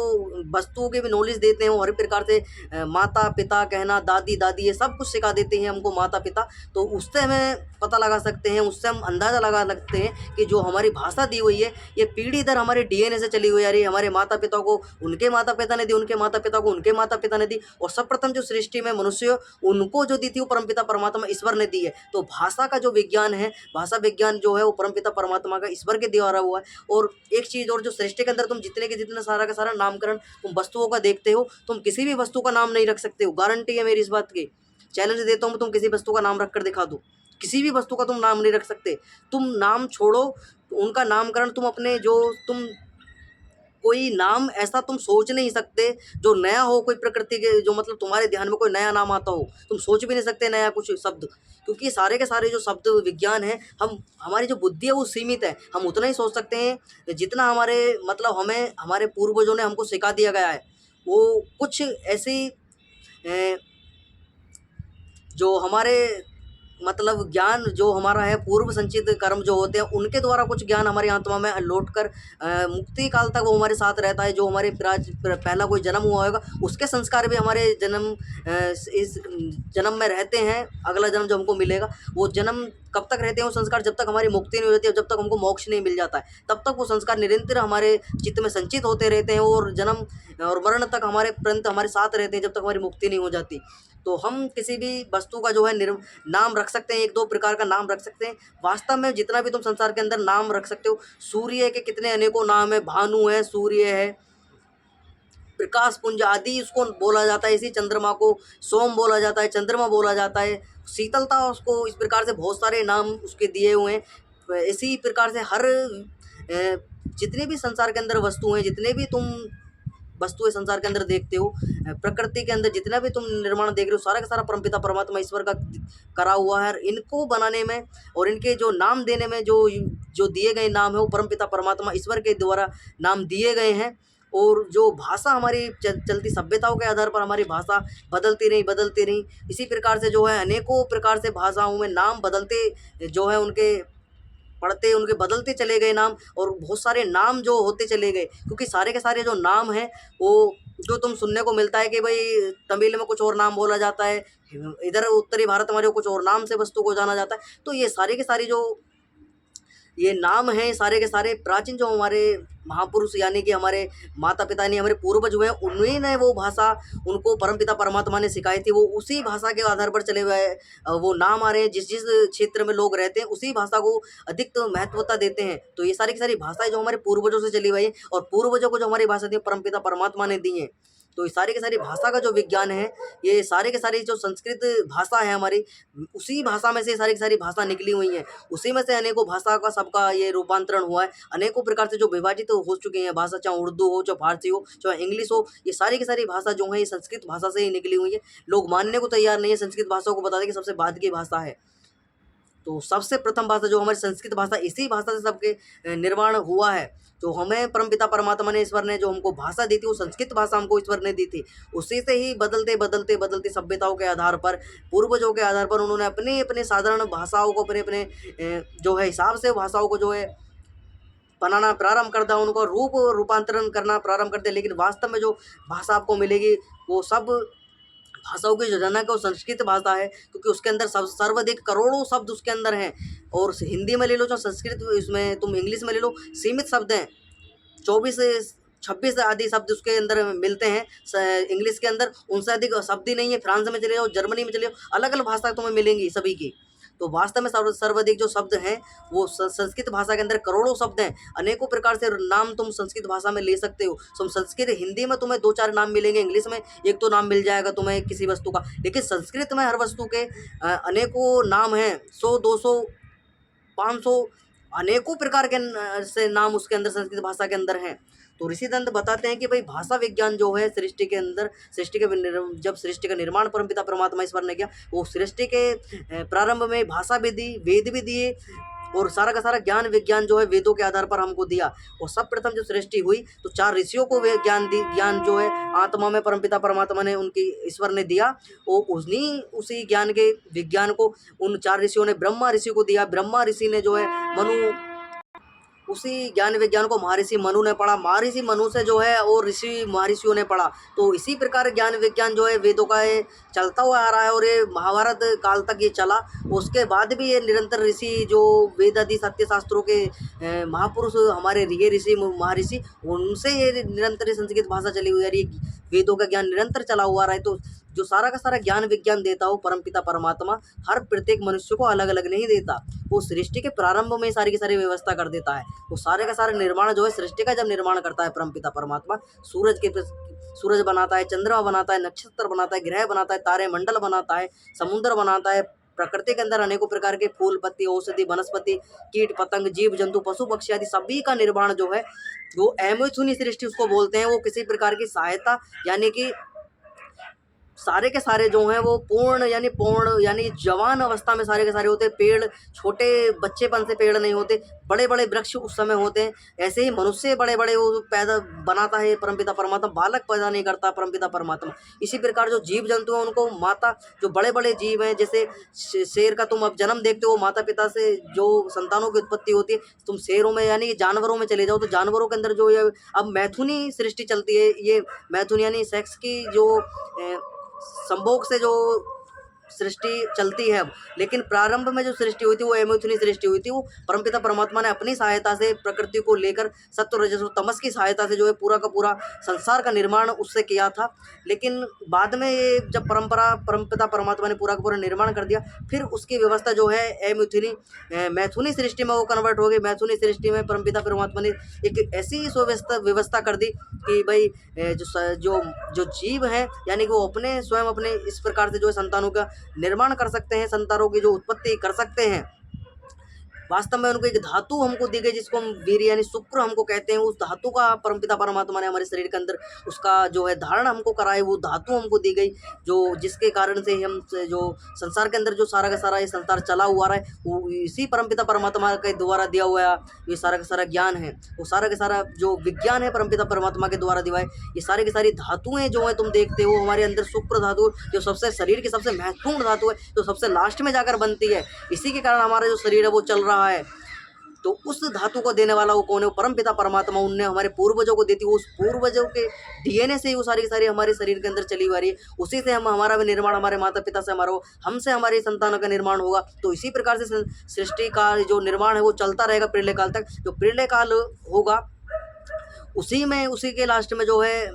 वस्तुओं के भी नॉलेज देते हैं, वो हर प्रकार से माता पिता कहना, दादी दादी, ये सब कुछ सिखा देते हैं हमको माता पिता। तो उससे हमें पता लगा सकते हैं, उससे हम अंदाज़ा लगा सकते हैं कि जो हमारी भाषा दी हुई है, ये पीढ़ी दर हमारे डीएनए से चली हुई आ रही है। हमारे माता पिता को उनके माता पिता ने दी, उनके माता पिता को उनके माता पिता ने दी, और सर्वप्रथम जो सृष्टि में मनुष्य उनको जो दी थी वो परमपिता परमात्मा ईश्वर ने दी है। तो भाषा का जो विज्ञान है, भाषा विज्ञान जो है वो परमपिता परमात्मा का ईश्वर के द्वारा हुआ है। और एक चीज़ और, जो सृष्टि के अंदर तुम जितने के जितना सारा का सारा नामकरण तुम वस्तुओं का देखते हो, तुम किसी भी वस्तु का नाम नहीं रख सकते हो। गारंटी है मेरी इस बात की, चैलेंज देता हूँ, तुम किसी वस्तु का नाम रख कर दिखा दो, किसी भी वस्तु का तुम नाम नहीं रख सकते। तुम नाम छोड़ो, उनका नामकरण तुम अपने जो तुम कोई नाम ऐसा तुम सोच नहीं सकते जो नया हो, कोई प्रकृति के जो मतलब तुम्हारे ध्यान में कोई नया नाम आता हो, तुम सोच भी नहीं सकते नया कुछ शब्द, क्योंकि सारे के सारे जो शब्द विज्ञान है, हमारी जो बुद्धि है वो सीमित है। हम उतना ही सोच सकते हैं जितना हमारे मतलब हमें हमारे पूर्वजों ने हमको सिखा दिया गया है। वो कुछ ऐसी जो हमारे मतलब ज्ञान जो हमारा है, पूर्व संचित कर्म जो होते हैं उनके द्वारा कुछ ज्ञान हमारी आत्मा में लौट कर मुक्ति काल तक वो हमारे साथ रहता है। जो हमारे पहला कोई जन्म हुआ होगा उसके संस्कार भी हमारे इस जन्म में रहते हैं। अगला जन्म जो हमको मिलेगा वो जन्म कब तक रहते हैं वो संस्कार, जब तक हमारी मुक्ति नहीं होती है, जब तक हमको मोक्ष नहीं मिल जाता है, तब तक वो संस्कार निरंतर हमारे चित्त में संचित होते रहते हैं और जन्म और मरण तक हमारे पर्यंत हमारे साथ रहते हैं, जब तक हमारी मुक्ति नहीं हो जाती। तो हम किसी भी वस्तु का जो है नाम रख सकते हैं, एक दो प्रकार का नाम रख सकते हैं। वास्तव में जितना भी तुम संसार के अंदर नाम रख सकते हो, सूर्य के कितने अनेकों नाम है, भानु है, सूर्य है, प्रकाश पुंज आदि उसको बोला जाता है। इसी चंद्रमा को सोम बोला जाता है, चंद्रमा बोला जाता है, शीतलता उसको, इस प्रकार से बहुत सारे नाम उसके दिए हुए हैं। इसी प्रकार से हर जितने भी संसार के अंदर वस्तु हैं, जितने भी तुम वस्तुएं संसार के अंदर देखते हो, प्रकृति के अंदर जितना भी तुम निर्माण देख रहे हो, सारा का सारा परमपिता परमात्मा ईश्वर का करा हुआ है। इनको बनाने में और इनके जो नाम देने में जो जो दिए गए नाम है वो परमपिता परमात्मा ईश्वर के द्वारा नाम दिए गए हैं। और जो भाषा हमारी चलती सभ्यताओं के आधार पर हमारी भाषा बदलती रही। इसी प्रकार से जो है अनेकों प्रकार से भाषाओं में नाम बदलते जो है उनके पढ़ते उनके बदलते चले गए नाम, और बहुत सारे नाम जो होते चले गए, क्योंकि सारे के सारे जो नाम हैं वो जो तुम सुनने को मिलता है कि भाई तमिल में कुछ और नाम बोला जाता है, इधर उत्तरी भारत में जो कुछ और नाम से वस्तु को जाना जाता है। तो ये सारे के सारे जो ये नाम हैं, सारे के सारे प्राचीन जो हमारे महापुरुष यानी कि हमारे माता पिता ने हमारे पूर्वज हुए हैं, उन्हीं ने वो भाषा उनको परमपिता परमात्मा ने सिखाई थी। वो उसी भाषा के आधार पर चले हुए वो नाम आ रहे हैं। जिस जिस क्षेत्र में लोग रहते हैं उसी भाषा को अधिक तो महत्वता देते हैं। तो ये सारी की सारी भाषाएं जो हमारे पूर्वजों से चली हुई है और पूर्वजों को जो हमारी भाषा दी परमपिता परमात्मा ने दी है। तो ये सारी की सारी भाषा का जो विज्ञान है, ये सारे के सारी जो संस्कृत भाषा है हमारी, उसी भाषा में से सारी की सारी भाषा निकली हुई हैं। उसी में से अनेकों भाषा का सबका ये रूपांतरण हुआ है। अनेकों प्रकार से जो विभाजित हो चुकी हैं भाषा, चाहे उर्दू हो, चाहे फारसी हो, चाहे इंग्लिश हो, ये सारी की सारी भाषा जो है ये संस्कृत भाषा से ही निकली हुई है। लोग मानने को तैयार नहीं है, संस्कृत भाषा को बता दें कि सबसे बाद की भाषा है। तो सबसे प्रथम भाषा जो हमारी संस्कृत भाषा, इसी भाषा से सबके निर्माण हुआ है। तो हमें परमपिता परमात्मा ने ईश्वर ने जो हमको भाषा दी थी वो संस्कृत भाषा हमको ईश्वर ने दी थी। उसी से ही बदलते सभ्यताओं के आधार पर, पूर्वजों के आधार पर उन्होंने अपने अपने साधारण भाषाओं को अपने अपने जो है हिसाब से भाषाओं को जो है बनाना प्रारंभ कर दिया, उनको रूपांतरण करना प्रारंभ कर दिया। लेकिन वास्तव में जो भाषा आपको मिलेगी वो सब भाषाओं की जो जनक है वो संस्कृत भाषा है, क्योंकि उसके अंदर सर्वाधिक करोड़ों शब्द उसके अंदर हैं। और हिंदी में ले लो, जो संस्कृत, इसमें तुम इंग्लिश में ले लो, सीमित शब्द हैं, 24 से 26 आदि शब्द उसके अंदर मिलते हैं इंग्लिश के अंदर। उनसे अधिक शब्द ही नहीं है। फ्रांस में चले जाओ, जर्मनी में चले जाओ, अलग अलग भाषा तुम्हें मिलेंगी सभी की। तो वास्तव में सर्वाधिक जो शब्द हैं वो संस्कृत भाषा के अंदर करोड़ों शब्द हैं। अनेकों प्रकार से नाम तुम संस्कृत भाषा में ले सकते हो। संस्कृत हिंदी में तुम्हें 2-4 नाम मिलेंगे, इंग्लिश में एक तो नाम मिल जाएगा तुम्हें किसी वस्तु का, लेकिन संस्कृत में हर वस्तु के अनेकों नाम हैं, 100, 200, 500 अनेकों प्रकार के से नाम उसके अंदर संस्कृत भाषा के अंदर हैं। तो ऋषि दंत बताते हैं कि भाई भाषा विज्ञान जो है सृष्टि के अंदर, जब सृष्टि का निर्माण परमपिता परमात्मा ईश्वर ने किया, वो सृष्टि के प्रारंभ में भाषा भी दी, वेद भी दिए, और सारा का सारा ज्ञान विज्ञान जो है वेदों के आधार पर हमको दिया। और सब प्रथम जब सृष्टि हुई तो 4 ऋषियों को वे ज्ञान जो है आत्मा में परमपिता परमात्मा ने उनकी ईश्वर ने दिया। वो उसी ज्ञान के विज्ञान को उन 4 ऋषियों ने ब्रह्मा ऋषि को दिया। ब्रह्मा ऋषि ने जो है उसी ज्ञान विज्ञान को महर्षि मनु ने पढ़ा। महर्षि मनु से जो है और ऋषि महर्षियों ने पढ़ा। तो इसी प्रकार ज्ञान विज्ञान जो है वेदों का ये चलता हुआ आ रहा है, और ये महाभारत काल तक ये चला। उसके बाद भी ये निरंतर ऋषि जो वेद आदि सत्य शास्त्रों के महापुरुष हमारे ऋषि महर्षि, उनसे ये निरंतर संस्कृत भाषा चली हुई है, ये वेदों का ज्ञान निरंतर चला हुआ रहा है। तो जो सारा का सारा ज्ञान विज्ञान देता हो परमपिता परमात्मा, हर प्रत्येक मनुष्य को अलग अलग नहीं देता। वो सृष्टि के प्रारंभ में सारी की सारी व्यवस्था कर देता है। वो सारे का सारा निर्माण जो है सृष्टि का जब निर्माण करता है परमपिता परमात्मा, सूरज बनाता है, चंद्रमा बनाता है, नक्षत्र बनाता है, ग्रह बनाता है, तारे मंडल बनाता है, समुद्र बनाता है, प्रकृति के अंदर अनेकों प्रकार के फूल पत्ती, औषधि, वनस्पति, कीट पतंग, जीव जंतु, पशु पक्षी आदि सभी का निर्माण जो है वो अमोचुनी सृष्टि उसको बोलते हैं। वो किसी प्रकार की सहायता यानी कि सारे के सारे जो हैं वो पूर्ण यानी जवान अवस्था में सारे के सारे होते हैं। पेड़ छोटे बच्चेपन से पेड़ नहीं होते, बड़े बड़े वृक्ष उस समय होते हैं। ऐसे ही मनुष्य बड़े बड़े वो पैदा बनाता है परमपिता परमात्मा, बालक पैदा नहीं करता परमपिता परमात्मा। इसी प्रकार जो जीव जंतु हैं उनको माता, जो बड़े बड़े जीव हैं जैसे शेर का तुम अब जन्म देखते हो, माता पिता से जो संतानों की उत्पत्ति होती है। तुम शेरों में यानी जानवरों में चले जाओ तो जानवरों के अंदर जो ये अब मैथुनी सृष्टि चलती है, ये मैथुन यानी सेक्स की जो संभोग से जो सृष्टि चलती है अब। लेकिन प्रारंभ में जो सृष्टि हुई थी वो अमैथुनी सृष्टि हुई थी। वो परमपिता परमात्मा ने अपनी सहायता से प्रकृति को लेकर सत्व रजस और तमस की सहायता से जो है पूरा का पूरा संसार का निर्माण उससे किया था। लेकिन बाद में ये जब परमपिता परमात्मा ने पूरा का पूरा निर्माण कर दिया, फिर उसकी व्यवस्था जो है अमैथुनी मैथुनी सृष्टि में वो कन्वर्ट हो गई। मैथुनी सृष्टि में परमपिता परमात्मा ने एक ऐसी व्यवस्था कर दी कि भाई जो जीव हैं यानी कि वो स्वयं अपने इस प्रकार से जो है संतानों का निर्माण कर सकते हैं, संतानों की जो उत्पत्ति कर सकते हैं। वास्तव में उनको एक धातु हमको दी गई जिसको हम वीर यानी शुक्र हमको कहते हैं। उस धातु का परमपिता परमात्मा ने हमारे शरीर के अंदर उसका जो है धारण हमको कराए, वो धातु हमको दी गई जो जिसके कारण से हम जो संसार के अंदर जो सारा का सारा ये संसार चला हुआ रहा है वो इसी परमपिता परमात्मा के द्वारा दिया हुआ ये सारा का सारा ज्ञान है। वो सारा का सारा जो विज्ञान है परमपिता परमात्मा के द्वारा दिया है। ये सारी की सारी धातुएं जो है तुम देखते हो हमारे अंदर, शुक्र धातु जो सबसे शरीर की सबसे महत्वपूर्ण धातु है, जो सबसे लास्ट में जाकर बनती है। इसी के कारण हमारा जो शरीर है वो चल रहा है। तो उस धातु को देने वाला वो कौन है? परमपिता परमात्मा। उनने हमारे पूर्वजों को देती, उस पूर्वजों के डीएनए से ही वो सारी की सारी हमारे शरीर के अंदर चली हुई रही है। उसी से हमारा भी निर्माण, हमारे माता पिता से हमारा, हमसे हमारी संतानों का निर्माण होगा। तो इसी प्रकार से सृष्टि का जो निर्माण है वो चलता रहेगा प्रलय काल तक। जो प्रलय काल होगा उसी के लास्ट में जो है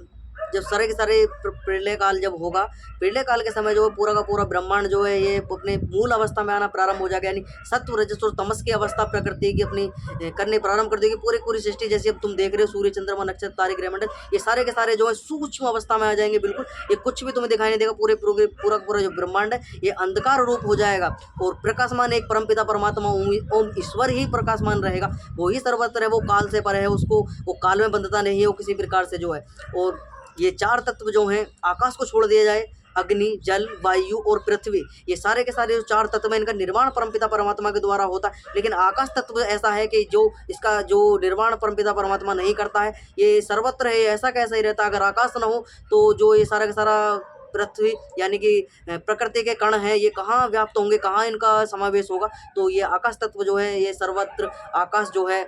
जब सारे के सारे प्रलय काल जब होगा, प्रलय काल के समय जो है पूरा का पूरा ब्रह्मांड जो है ये अपने मूल अवस्था में आना प्रारंभ हो जाएगा। यानी सत्व रजस और तमस की अवस्था प्रकृति की अपनी करने प्रारंभ कर देगी। पूरी सृष्टि जैसे अब तुम देख रहे हो, सूर्य चंद्रमा नक्षत्र तारे ग्रहमंडल ये सारे के सारे जो है सूक्ष्म अवस्था में आ जाएंगे। बिल्कुल ये कुछ भी तुम्हें दिखाई नहीं देगा। पूरा जो ब्रह्मांड है ये अंधकार रूप हो जाएगा और प्रकाशमान एक परमपिता परमात्मा ओम ईश्वर ही प्रकाशमान रहेगा। वो ही सर्वत्र है, वो काल से पर है, उसको वो काल में बंधता नहीं है वो किसी प्रकार से जो है। और ये चार तत्व जो हैं, आकाश को छोड़ दिया जाए, अग्नि, जल, वायु और पृथ्वी, ये सारे के सारे जो चार तत्व हैं इनका निर्माण परमपिता परमात्मा के द्वारा होता है। लेकिन आकाश तत्व ऐसा है कि जो इसका जो निर्माण परमपिता परमात्मा नहीं करता है, ये सर्वत्र है, ऐसा कैसा ही रहता है। अगर आकाश न हो तो जो ये सारा का सारा पृथ्वी यानी कि प्रकृति के कण हैं ये कहाँ व्याप्त होंगे, कहाँ इनका समावेश होगा। तो ये आकाश तत्व जो है ये सर्वत्र, आकाश जो है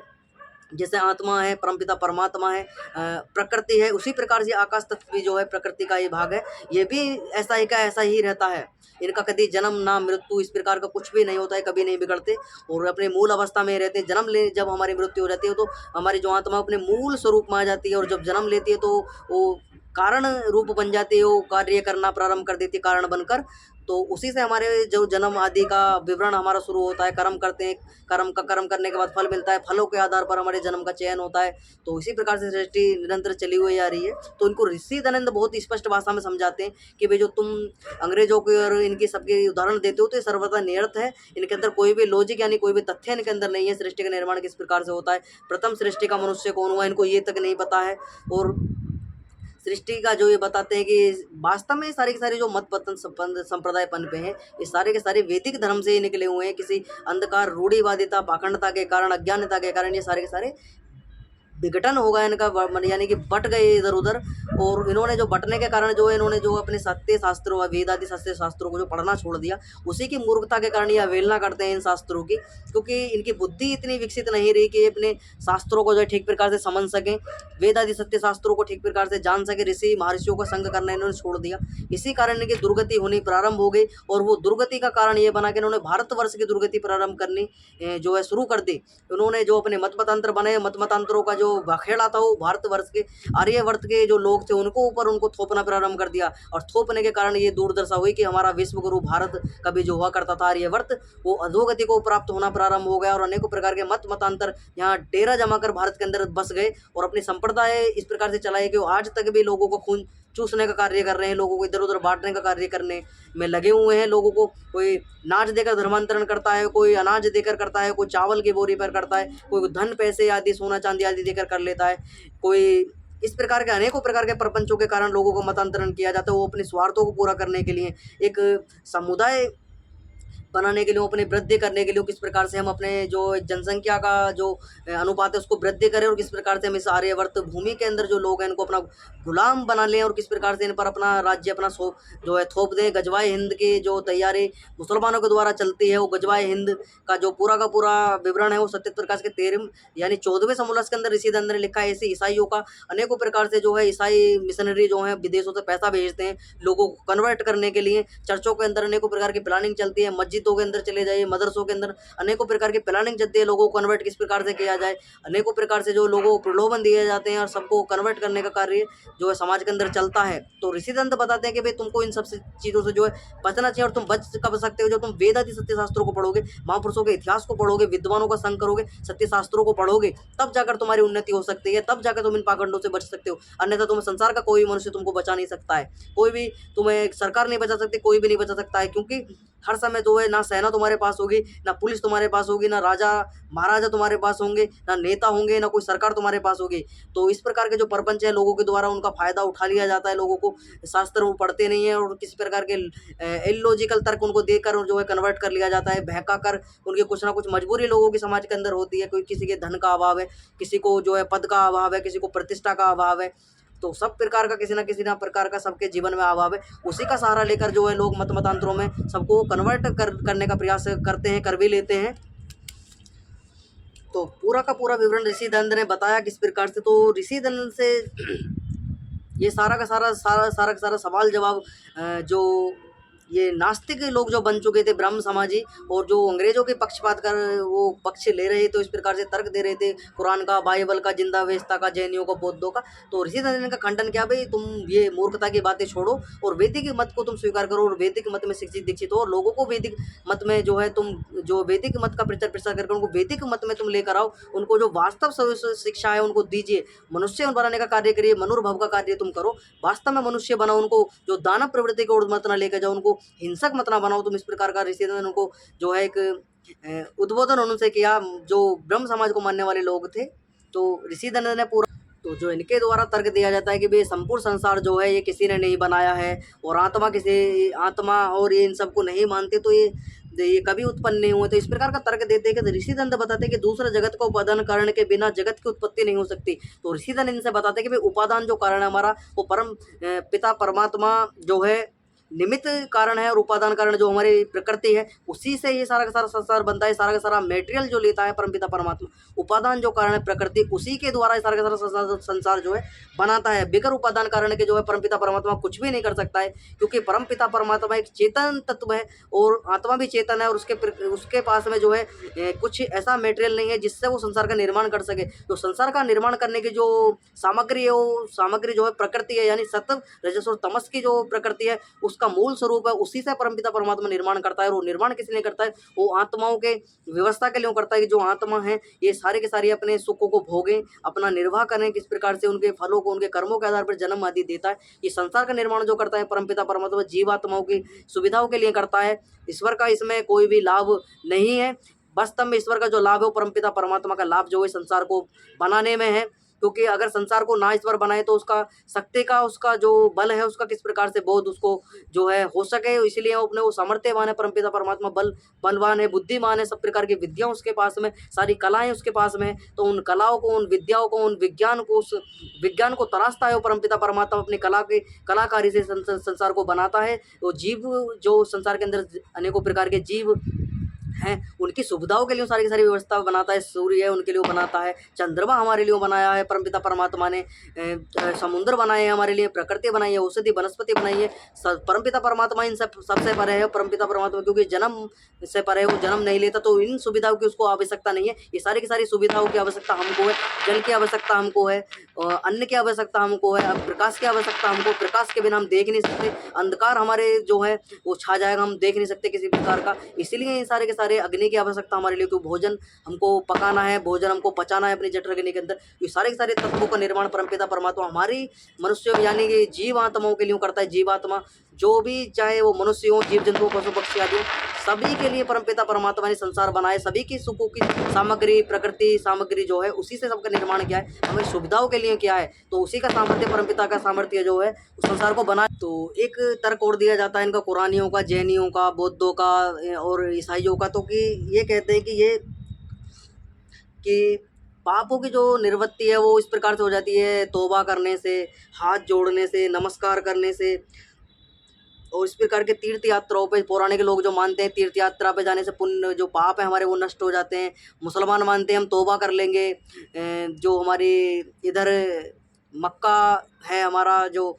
जैसे आत्मा है परमपिता परमात्मा है, प्रकृति है, उसी प्रकार से आकाश तत्व भी जो है प्रकृति का ये भाग है। ये भी ऐसा ही रहता है। इनका कभी जन्म ना मृत्यु इस प्रकार का कुछ भी नहीं होता है, कभी नहीं बिगड़ते और अपने मूल अवस्था में रहते हैं। जब हमारी मृत्यु हो जाती है तो हमारी जो आत्मा अपने मूल स्वरूप में आ जाती है और जब जन्म लेती है तो वो कारण रूप बन जाती है, वो कार्य करना प्रारंभ कर देती है कारण बनकर। तो उसी से हमारे जो जन्म आदि का विवरण हमारा शुरू होता है। कर्म करते हैं, कर्म करने के बाद फल मिलता है, फलों के आधार पर हमारे जन्म का चयन होता है। तो इसी प्रकार से सृष्टि निरंतर चली हुई आ रही है। तो इनको ऋषि दयानंद बहुत स्पष्ट भाषा में समझाते हैं कि भाई जो तुम अंग्रेजों की और इनकी सबके उदाहरण देते हो तो ये सर्वथा निरर्थ है। इनके अंदर कोई भी लॉजिक यानी कोई भी तथ्य इनके अंदर नहीं है। सृष्टि का निर्माण किस प्रकार से होता है, प्रथम सृष्टि का मनुष्य कौन हुआ, इनको ये तक नहीं पता है। और सृष्टि का जो ये बताते हैं कि वास्तव में सारे के सारे जो मत पतन संप्रदाय पनपे हैं ये सारे के सारे वैदिक धर्म से ही निकले हुए हैं। किसी अंधकार, रूढ़िवादिता, पाखंडता के कारण, अज्ञानता के कारण ये सारे के सारे विघटन होगा इनका, यानी कि बट गए इधर उधर। और इन्होंने जो बटने के कारण जो है इन्होंने जो अपने सत्य शास्त्रों, वेद आदि सत्य शास्त्रों को जो पढ़ना छोड़ दिया, उसी की मूर्खता के कारण ये अवहेलना करते हैं इन शास्त्रों की। क्योंकि इनकी बुद्धि इतनी विकसित नहीं रही कि ये अपने शास्त्रों को जो है ठीक प्रकार से समझ सकें, वेद आदि सत्य शास्त्रों को ठीक प्रकार से जान सके। ऋषि महर्षियों का संग करना इन्होंने छोड़ दिया। इसी कारण इनकी दुर्गति होनी प्रारंभ हो गई और वो दुर्गति का कारण ये बना कि इन्होंने भारतवर्ष की दुर्गति प्रारंभ करनी जो है शुरू कर दी। उन्होंने जो अपने मतमतांतर बनाए, मतमतांतरों का जो बखेड़ा था वो भारतवर्ष के आर्यवर्त के जो लोग थे उनको थोपना प्रारंभ कर दिया। और थोपने के कारण ये दुर्दशा हुई कि हमारा विश्वगुरु भारत का भी जो हुआ करता था आर्यवर्त, वो अधोगति को प्राप्त होना प्रारंभ हो गया और अनेकों प्रकार के मतांतर यहाँ डेरा जमा कर भारत के अंदर बस गए और अपने संप्रदाय इस प्रकार से चलाए कि वो आज तक भी लोगों को खून चूसने का कार्य कर रहे हैं, लोगों को इधर उधर बांटने का कार्य करने में लगे हुए हैं। लोगों को कोई नाच देकर धर्मांतरण करता है, कोई अनाज देकर करता है, कोई चावल की बोरी पर करता है, कोई धन पैसे आदि सोना चांदी आदि देकर कर लेता है, कोई इस प्रकार के अनेकों प्रकार के प्रपंचों के कारण लोगों को मतांतरण किया जाता है। वो अपने स्वार्थों को पूरा करने के लिए, एक समुदाय बनाने के लिए, अपनी वृद्धि करने के लिए, किस प्रकार से हम अपने जो जनसंख्या का जो अनुपात है उसको वृद्धि करें, और किस प्रकार से हम इस आर्यवर्त भूमि के अंदर जो लोग हैं इनको अपना गुलाम बना लें, और किस प्रकार से इन पर अपना राज्य अपना जो है थोप दें। गजवाए हिंद की जो तैयारी मुसलमानों के द्वारा चलती है, वो गजवाए हिंद का जो पूरा विवरण है वो सत्येंद्र प्रकाश के 13 यानी 14वें समोल्लास के अंदर ऋषिदंड ने लिखा है। ऐसे ईसाइयों का अनेकों प्रकार से जो है ईसाई मिशनरी जो है विदेशों से पैसा भेजते हैं लोगों को कन्वर्ट करने के लिए। चर्चों के अंदर अनेकों प्रकार की प्लानिंग चलती है, मस्जिदों के अंदर चले जाइए, मदरसों के अंदर अनेकों प्रकार की प्लानिंग चलती है, लोगों को कन्वर्ट किस प्रकार से किया जाए। अनेकों प्रकार से जो लोगों को प्रलोभन दिए जाते हैं और सबको कन्वर्ट करने का कार्य जो है समाज के अंदर चलता है। तो ऋषिदंत बताते हैं कि भाई तुमको इन सब चीज़ों से जो है बचना चाहिए, और तुम बच कब सकते हो, जो तुम वेद आदि सत्य शास्त्रों को पढ़ोगे, महापुरुषों के इतिहास को पढ़ोगे, विद्वानों का संग करोगे, सत्य शास्त्रों को पढ़ोगे, तब जाकर तुम्हारी उन्नति हो सकती है, तब जाकर तुम इन पाखंडों से बच सकते हो। अन्यथा तुम्हें संसार का कोई भी मनुष्य तुमको बचा नहीं सकता है, कोई भी तुम्हें सरकार नहीं बचा सकती, कोई भी नहीं बचा सकता है। क्योंकि हर समय जो है ना सेना तुम्हारे पास होगी, ना पुलिस तुम्हारे पास होगी, ना राजा महाराजा तुम्हारे पास होंगे, ना नेता होंगे, ना कोई सरकार तुम्हारे पास होगी। तो इस प्रकार के जो प्रपंच है लोगों के द्वारा उनका फायदा उठा लिया जाता है। लोगों को शास्त्र वो पढ़ते नहीं है, और किसी प्रकार के इलॉजिकल तर्क उनको देकर जो है कन्वर्ट कर लिया जाता है, बहका कर उनकी कुछ ना कुछ मजबूरी लोगों की समाज के अंदर होती है। कोई किसी के धन का अभाव है, किसी को जो है पद का अभाव है, किसी को प्रतिष्ठा का अभाव है, तो सब प्रकार का किसी ना प्रकार का सबके जीवन में अभाव है। उसी का सहारा लेकर जो है लोग मतांतरों में सबको कन्वर्ट करने का प्रयास करते हैं, कर भी लेते हैं। तो पूरा का पूरा विवरण ऋषिदंत ने बताया किस प्रकार से। तो ऋषिदंत से ये सारा का सारा सवाल जवाब जो ये नास्तिक लोग जो बन चुके थे ब्रह्म समाजी, और जो अंग्रेजों के पक्षपात कर वो पक्ष ले रहे थे, तो इस प्रकार से तर्क दे रहे थे कुरान का, बाइबल का, जिंदा वेस्ता का, जैनियों का, बौद्धों का। तो ऋषिदंत ने का खंडन किया, भाई तुम ये मूर्खता की बातें छोड़ो और वैदिक मत को तुम स्वीकार करो, और वैदिक मत में शिक्षित दीक्षित हो, और लोगों को वैदिक मत में जो है तुम जो वैदिक मत का प्रचार प्रसार करके उनको वैदिक मत में तुम लेकर आओ, उनको जो वास्तव शिक्षा है उनको दीजिए, मनुष्य बनाने का कार्य करिए, मनुर्भव का कार्य तुम करो, वास्तव में मनुष्य बनाओ, उनको जो दानव प्रवृत्ति की ओर मत ना लेकर जाओ, उनको हिंसक मत ना बनाओ तुम। इस प्रकार का ऋषिदंत ने उनको जो है एक उद्बोधन उनसे किया, जो ब्रह्म समाज को मानने वाले लोग थे। तो ऋषिदंत ने पूरा, तो जो इनके द्वारा तर्क दिया जाता है कि भाई संपूर्ण संसार जो है ये किसी ने नहीं बनाया है, और आत्मा और ये इन सबको नहीं मानते, तो ये कभी उत्पन्न नहीं हुए। तो इस प्रकार का तर्क देते हैं कि ऋषिदंत बताते हैं कि दूसरे जगत का उपादान कारण के बिना जगत की उत्पत्ति नहीं हो सकती। तो ऋषिदंत इनसे बताते हैं कि भाई उपादान जो कारण है हमारा, वो परम पिता परमात्मा जो है निमित्त कारण है, और उपादान कारण जो हमारी प्रकृति है, उसी से ये सारा का सारा संसार बनता है। सारा का सारा मेटेरियल जो लेता है परमपिता परमात्मा, उपादान जो कारण है प्रकृति, उसी के द्वारा सारा का सारा संसार जो है बनाता है। बिगर उपादान कारण के जो है परमपिता परमात्मा कुछ भी नहीं कर सकता है, क्योंकि परमपिता परमात्मा एक चेतन तत्व है, और आत्मा भी चेतन है, और उसके पास में जो है कुछ ऐसा मेटेरियल नहीं है जिससे वो संसार का निर्माण कर सके। तो संसार का निर्माण करने की जो सामग्री है, वो सामग्री जो है प्रकृति है, यानी सत्व रजस और तमस की जो प्रकृति है उसका मूल स्वरूप है, उसी से परमपिता परमात्मा निर्माण करता है। और वो निर्माण किस लिए करता है, वो आत्माओं के व्यवस्था के लिए करता है, कि जो आत्मा है ये सारे के सारे अपने सुखों को भोगें, अपना निर्वाह करें, किस प्रकार से उनके फलों को उनके कर्मों के आधार पर जन्म आदि देता है। ये संसार का निर्माण जो करता है परमपिता परमात्मा जीवात्माओं की सुविधाओं के लिए करता है। ईश्वर का इसमें कोई भी लाभ नहीं है। वास्तव में ईश्वर का जो लाभ है वो परमपिता परमात्मा का लाभ जो है संसार को बनाने में है, क्योंकि अगर संसार को ना ईश्वर बनाए तो उसका शक्ति का, उसका जो बल है, उसका किस प्रकार से बोध उसको जो है हो सके। इसलिए वो अपने वो सामर्थ्यवान है, परमपिता परमात्मा बलवान है, बुद्धिमान है, सब प्रकार की विद्या उसके पास में, सारी कलाएं उसके पास में। तो उन कलाओं को, उन विद्याओं को, उन विज्ञान को, उस विज्ञान को तराशता है वो परमपिता परमात्मा, अपनी कलाकारी से संसार को बनाता है। वो जीव जो संसार के अंदर अनेकों प्रकार के जीव हैं, उनकी सुविधाओं के लिए सारी की सारी व्यवस्था बनाता है। सूर्य है उनके लिए बनाता है, चंद्रमा हमारे लिए बनाया है परमपिता परमात्मा ने, समुद्र बनाए हैं हमारे लिए, प्रकृति बनाई है, औषधि वनस्पति बनाई है। परमपिता परमात्मा इन सबसे परे है परमपिता परमात्मा, क्योंकि जन्म से परे है, वो जन्म नहीं लेता, तो इन सुविधाओं की उसको आवश्यकता नहीं है। ये सारी की सारी सुविधाओं की आवश्यकता हमको है, जल की आवश्यकता हमको है, अन्न की आवश्यकता हमको है, प्रकाश की आवश्यकता हमको, प्रकाश के बिना हम देख नहीं सकते, अंधकार हमारे जो है वो छा जाएगा, हम देख नहीं सकते किसी प्रकार का। इसीलिए ये सारे के सारे अग्नि की आवश्यकता हमारे लिए, क्योंकि भोजन हमको पकाना है, भोजन हमको पचाना है अपनी जठर अग्नि के अंदर। ये सारे के सारे तत्वों का निर्माण परमपिता परमात्मा हमारी मनुष्य यानी कि जीवात्माओं के लिए करता है। जीवात्मा जो भी, चाहे वो मनुष्य हो, जीव जंतु, पशु पक्षी आदि हो, सभी के लिए परमपिता परमात्मा ने संसार बनाए, सभी की सुखों की सामग्री, प्रकृति सामग्री जो है उसी से सबका निर्माण किया है, हमारी सुविधाओं के लिए किया है। तो उसी का सामर्थ्य, परमपिता का सामर्थ्य जो है उस संसार को बना। तो एक तर्क और दिया जाता है इनका, कुरानियों का, जैनियों का, बौद्धों का और ईसाइयों का, तो कि ये कहते हैं कि पापों की जो निवृत्ति है वो इस प्रकार से हो जाती है, तौबा करने से, हाथ जोड़ने से, नमस्कार करने से, और इस प्रकार के तीर्थ यात्राओं पे, पौराणिक लोग जो मानते हैं तीर्थ यात्रा पे जाने से पुण्य, जो पाप है हमारे वो नष्ट हो जाते हैं। मुसलमान मानते हैं हम तौबा कर लेंगे, जो हमारी इधर मक्का है हमारा, जो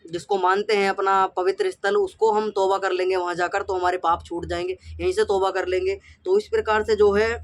जिसको मानते हैं अपना पवित्र स्थल, उसको हम तौबा कर लेंगे वहाँ जाकर, तो हमारे पाप छूट जाएंगे, यहीं से तौबा कर लेंगे। तो इस प्रकार से जो है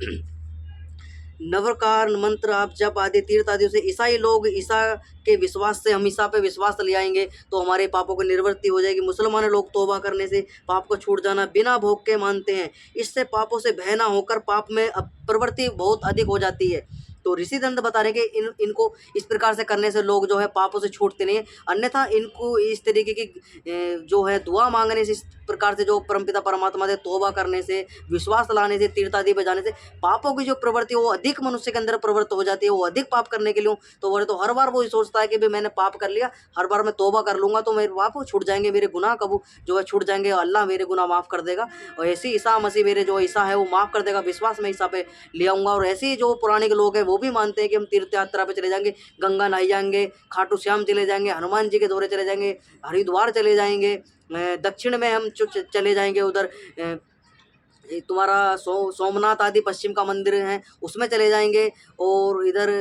नवकार मंत्र आप जप आदि तीर्थ आदि से ईसाई लोग, ईसा के विश्वास से, हम ईसा पे विश्वास ले आएंगे तो हमारे पापों की निवृत्ति हो जाएगी। मुसलमान लोग तौबा करने से पाप को छूट जाना बिना भोग के मानते हैं, इससे पापों से भय ना होकर पाप में प्रवृत्ति बहुत अधिक हो जाती है। तो ऋषि दंत बता रहे कि इनको इस प्रकार से करने से लोग जो है पापों से छूटते नहीं है, अन्यथा इनको इस तरीके की जो है दुआ मांगने से, इस प्रकार से जो परमपिता परमात्मा से तौबा करने से, विश्वास लाने से, तीर्थ आदि पे जाने से पापों की जो प्रवृत्ति वो अधिक मनुष्य के अंदर प्रवृत्त हो जाती है, वो अधिक पाप करने के लिए। तो हर बार वो ये सोचता है कि भाई मैंने पाप कर लिया, हर बार मैं तौबा कर लूँगा तो मेरे पाप छूट जाएंगे, मेरे गुनाह कबू जो है छूट जाएंगे, अल्लाह मेरे गुनाह माफ़ कर देगा, और ऐसे ईसा मसीह मेरे जो ईसा है वो माफ़ कर देगा, विश्वास में ईसा पे ले आऊँगा। और ऐसे ही जो पौराणिक लोग हैं वो भी मानते हैं कि हम तीर्थ यात्रा पे चले जाएंगे, गंगा नहाई जाएंगे, खाटू श्याम चले जाएंगे, हनुमान जी के दौरे चले जाएंगे, हरिद्वार चले जाएंगे, दक्षिण में हम चले जाएंगे उधर, तुम्हारा सोमनाथ आदि पश्चिम का मंदिर है उसमें चले जाएंगे, और इधर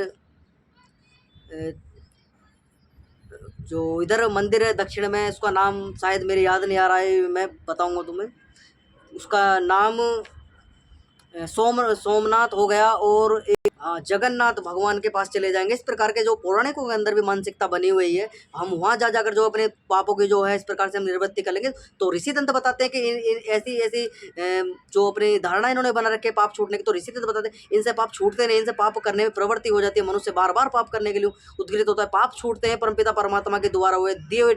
जो इधर मंदिर है दक्षिण में, उसका नाम शायद मेरे याद नहीं आ रहा है, मैं बताऊंगा तुम्हें उसका नाम, सोमनाथ हो गया, और एक जगन्नाथ भगवान के पास चले जाएंगे। इस प्रकार के जो पौराणिकों के अंदर भी मानसिकता बनी हुई है, हम वहाँ जा जाकर जो अपने पापों की जो है इस प्रकार से हम निवृत्ति कर लेंगे। तो ऋषि दंत बताते हैं कि ऐसी ऐसी जो अपनी धारणा इन्होंने बना रखे पाप छूटने की, तो ऋषि दंत बताते हैं इनसे पाप छूटते नहीं, इनसे पाप करने में प्रवृत्ति हो जाती है, मनुष्य बार बार पाप करने के लिए उद्ग्रित होता है। पाप छूटते हैं परमपिता परमात्मा के द्वारा हुए दिए हुए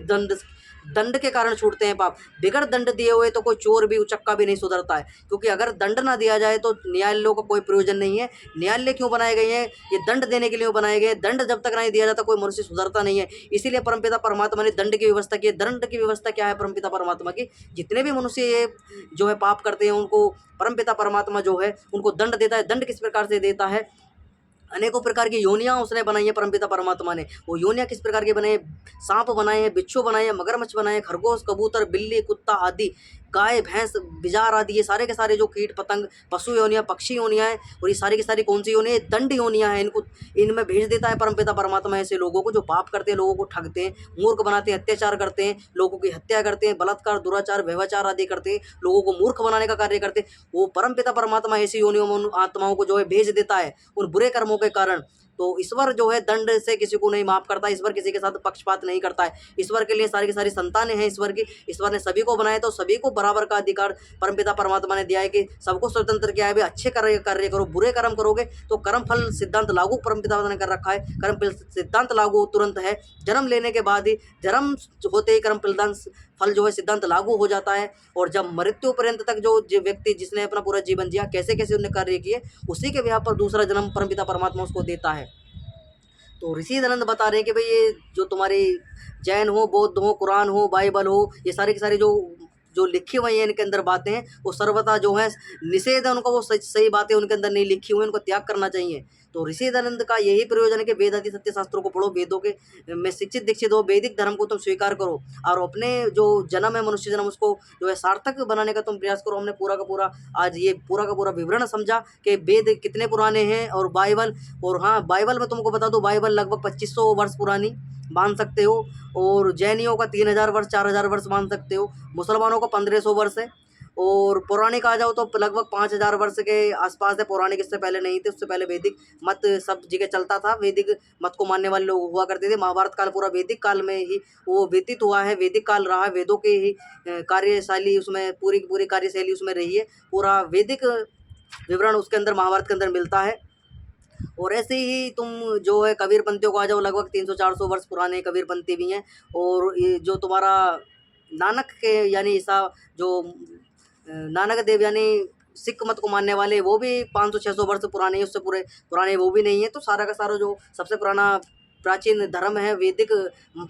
दंड के कारण छूटते हैं पाप। बिगड़ दंड दिए हुए तो कोई चोर भी, उचक्का भी नहीं सुधरता है, क्योंकि अगर दंड ना दिया जाए तो न्यायालयों का कोई प्रयोजन नहीं है। न्यायालय क्यों बनाए गए हैं? ये दंड देने के लिए बनाए गए हैं। दंड जब तक नहीं दिया जाता कोई मनुष्य सुधरता नहीं है, इसीलिए परमपिता परमात्मा ने दंड की व्यवस्था की है। दंड की व्यवस्था क्या है परमपिता परमात्मा की? जितने भी मनुष्य ये जो है पाप करते हैं उनको परमपिता परमात्मा जो है उनको दंड देता है। दंड किस प्रकार से देता है? अनेकों प्रकार की योनियाँ उसने बनाई है परमपिता परमात्मा ने। वो योनियाँ किस प्रकार की बनाई है? सांप बनाए हैं, बिच्छू बनाए हैं, मगरमच्छ बनाए हैं, खरगोश, कबूतर, बिल्ली, कुत्ता आदि, गाय, भैंस, बिजार आदि, ये सारे के सारे जो कीट पतंग, पशु योनियाँ, पक्षी योनियाँ हैं, और ये सारी की सारी कौन सी योनियाँ? दंड योनियाँ हैं। इनको इनमें भेज देता है परमपिता परमात्मा ऐसे लोगों को जो पाप करते हैं, लोगों को ठगते हैं, मूर्ख बनाते हैं, अत्याचार करते हैं, लोगों की हत्या करते हैं, बलात्कार, दुराचार, व्यभिचार आदि करते हैं, लोगों को मूर्ख बनाने का कार्य करते हैं। वो परमपिता परमात्मा ऐसी योनियों में उन आत्माओं को जो है भेज देता है उन बुरे कर्मों के कारण। तो ईश्वर जो है दंड से किसी को नहीं माफ करता, ईश्वर किसी के साथ पक्षपात नहीं करता है। ईश्वर के लिए सारी की सारी संतानें हैं ईश्वर की, ईश्वर ने सभी को बनाया, तो सभी को बराबर का अधिकार परमपिता परमात्मा ने दिया है कि सबको स्वतंत्र किया है। भाई अच्छे कार्य करो, बुरे कर्म करोगे तो कर्म फल सिद्धांत लागू परमपिता ने कर रखा है। कर्म फल सिद्धांत लागू तुरंत है, जन्म लेने के बाद ही, जन्म होते ही कर्म फल जो है सिद्धांत लागू हो जाता है। और जब मृत्यु पर्यंत तक जो व्यक्ति जिसने अपना पूरा जीवन जिया, कैसे कैसे उन्हें कार्य किए, उसी के बिहाफ पर दूसरा जन्म परमपिता परमात्मा उसको देता है। तो ऋषि दयानंद बता रहे हैं कि भाई ये जो तुम्हारी जैन हो, बौद्ध हो, कुरान हो, बाइबल हो, ये सारी की सारी जो जो लिखी हुई हैं इनके अंदर बातें हैं वो सर्वथा जो है निषेध है उनका, वो सही बातें उनके अंदर नहीं लिखी हुई, उनको त्याग करना चाहिए। तो ऋषि दयानंद का यही प्रयोजन है कि वेद आदि सत्य शास्त्रों को पढ़ो, वेदों के में शिक्षित दीक्षित हो, वैदिक धर्म को तुम स्वीकार करो, और अपने जो जन्म है मनुष्य जन्म उसको जो है सार्थक बनाने का तुम प्रयास करो। हमने पूरा का पूरा आज ये पूरा का पूरा विवरण समझा कि वेद कितने पुराने हैं, और बाइबल, और हाँ बाइबल में तुमको बता दूँ बाइबल लगभग 2500 वर्ष पुरानी मान सकते हो, और जैनियों का 3000 वर्ष 4000 वर्ष मान सकते हो, मुसलमानों का 1500 वर्ष है, और पौराणिक आ जाओ तो लगभग 5000 वर्ष के आसपास है। पौराणिक इससे पहले नहीं थे, उससे पहले वैदिक मत सब जगह चलता था, वैदिक मत को मानने वाले लोग हुआ करते थे। महाभारत काल पूरा वैदिक काल में ही वो व्यतीत हुआ है, वैदिक काल रहा है, वेदों के ही कार्यशैली उसमें पूरी की पूरी कार्यशैली उसमें रही है, पूरा वैदिक विवरण उसके अंदर महाभारत के अंदर मिलता है। और ऐसे ही तुम जो है कबीरपंथियों को आ जाओ, लगभग 300-400 वर्ष पुराने कबीरपंथी भी हैं। और ये जो तुम्हारा नानक के यानी ईसा जो नानक देव यानी सिख मत को मानने वाले, वो भी 500-600 वर्ष पुराने हैं, उससे पूरे पुराने वो भी नहीं है। तो सारा का सारा जो सबसे पुराना प्राचीन धर्म है, वैदिक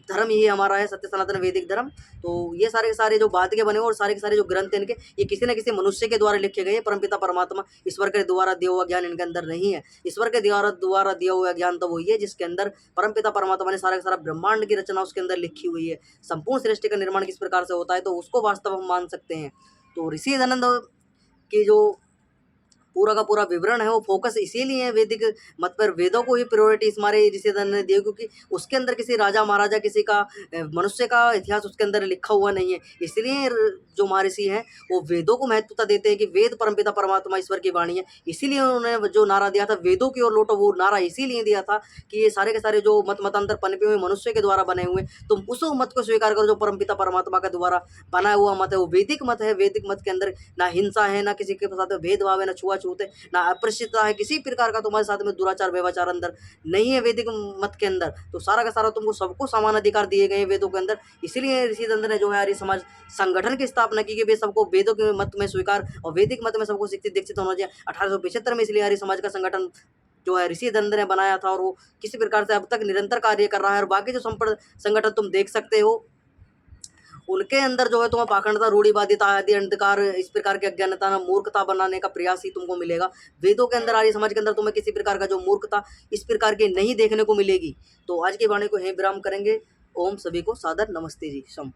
धर्म ही हमारा है, सत्य सनातन वैदिक धर्म। तो ये सारे के सारे जो बाद के बने हुए और सारे के सारे जो ग्रंथ हैं इनके, ये किसी न किसी मनुष्य के द्वारा लिखे गए हैं। परमपिता परमात्मा ईश्वर के द्वारा दिया हुआ ज्ञान इनके अंदर नहीं है। ईश्वर के द्वारा दिया हुआ ज्ञान तो वही है जिसके अंदर परमपिता परमात्मा ने सारा का सारा ब्रह्मांड की रचना उसके अंदर लिखी हुई है। संपूर्ण सृष्टि का निर्माण किस प्रकार से होता है, तो उसको वास्तव हम मान सकते हैं। तो ऋषि दयानंद की जो पूरा का पूरा विवरण है वो फोकस इसीलिए है वैदिक मत पर, वेदों को ही प्रायोरिटी हमारे ऋषि दयानंद ने दी, क्योंकि उसके अंदर किसी राजा महाराजा किसी का मनुष्य का इतिहास उसके अंदर लिखा हुआ नहीं है। इसलिए जो महर्षि हैं वो वेदों को महत्वता देते हैं कि वेद परमपिता परमात्मा ईश्वर की वाणी है। इसीलिए उन्होंने जो नारा दिया था वेदों की ओर लौटो, वो नारा इसीलिए दिया था कि ये सारे के सारे जो मतांतर पनपे हुए मनुष्य के द्वारा बने हुए, तुम उस मत को स्वीकार करो जो परमपिता परमात्मा के द्वारा बनाया हुआ मत है, वो वैदिक मत है। वैदिक मत के अंदर ना हिंसा है, ना किसी के साथ भेदभाव है, ना छुआछूत है, ना अपरिचितता है, किसी प्रकार का तुम्हारे साथ में दुराचार व्यवचार अंदर नहीं है वैदिक मत के अंदर। तो सारा का सारा तुमको सबको समान अधिकार दिए गए वेदों के अंदर। इसीलिए ऋषि दयानंद ने जो है आर्य समाज संगठन की स्थापना की कि वे सबको वेदों के मत में स्वीकार और वैदिक मत में सबको शिक्षित दीक्षित होना चाहिए। 1875 में इसलिए आर्य समाज का संगठन जो है ऋषि दयानंद ने बनाया था, और वो किसी प्रकार से अब तक निरंतर कार्य कर रहा है। और बाकी जो संगठन तुम देख सकते हो उनके अंदर जो है तुम्हें पाखंडता, रूढ़िवादिता आदि अंधकार, इस प्रकार की अज्ञानता, मूर्खता बनाने का प्रयास ही तुमको मिलेगा। वेदों के अंदर आर्य समाज के अंदर तुम्हें किसी प्रकार का जो मूर्खता इस प्रकार की नहीं देखने को मिलेगी। तो आज की वाणी को यहीं विराम करेंगे। ओम सभी को सादर नमस्ते जी। सम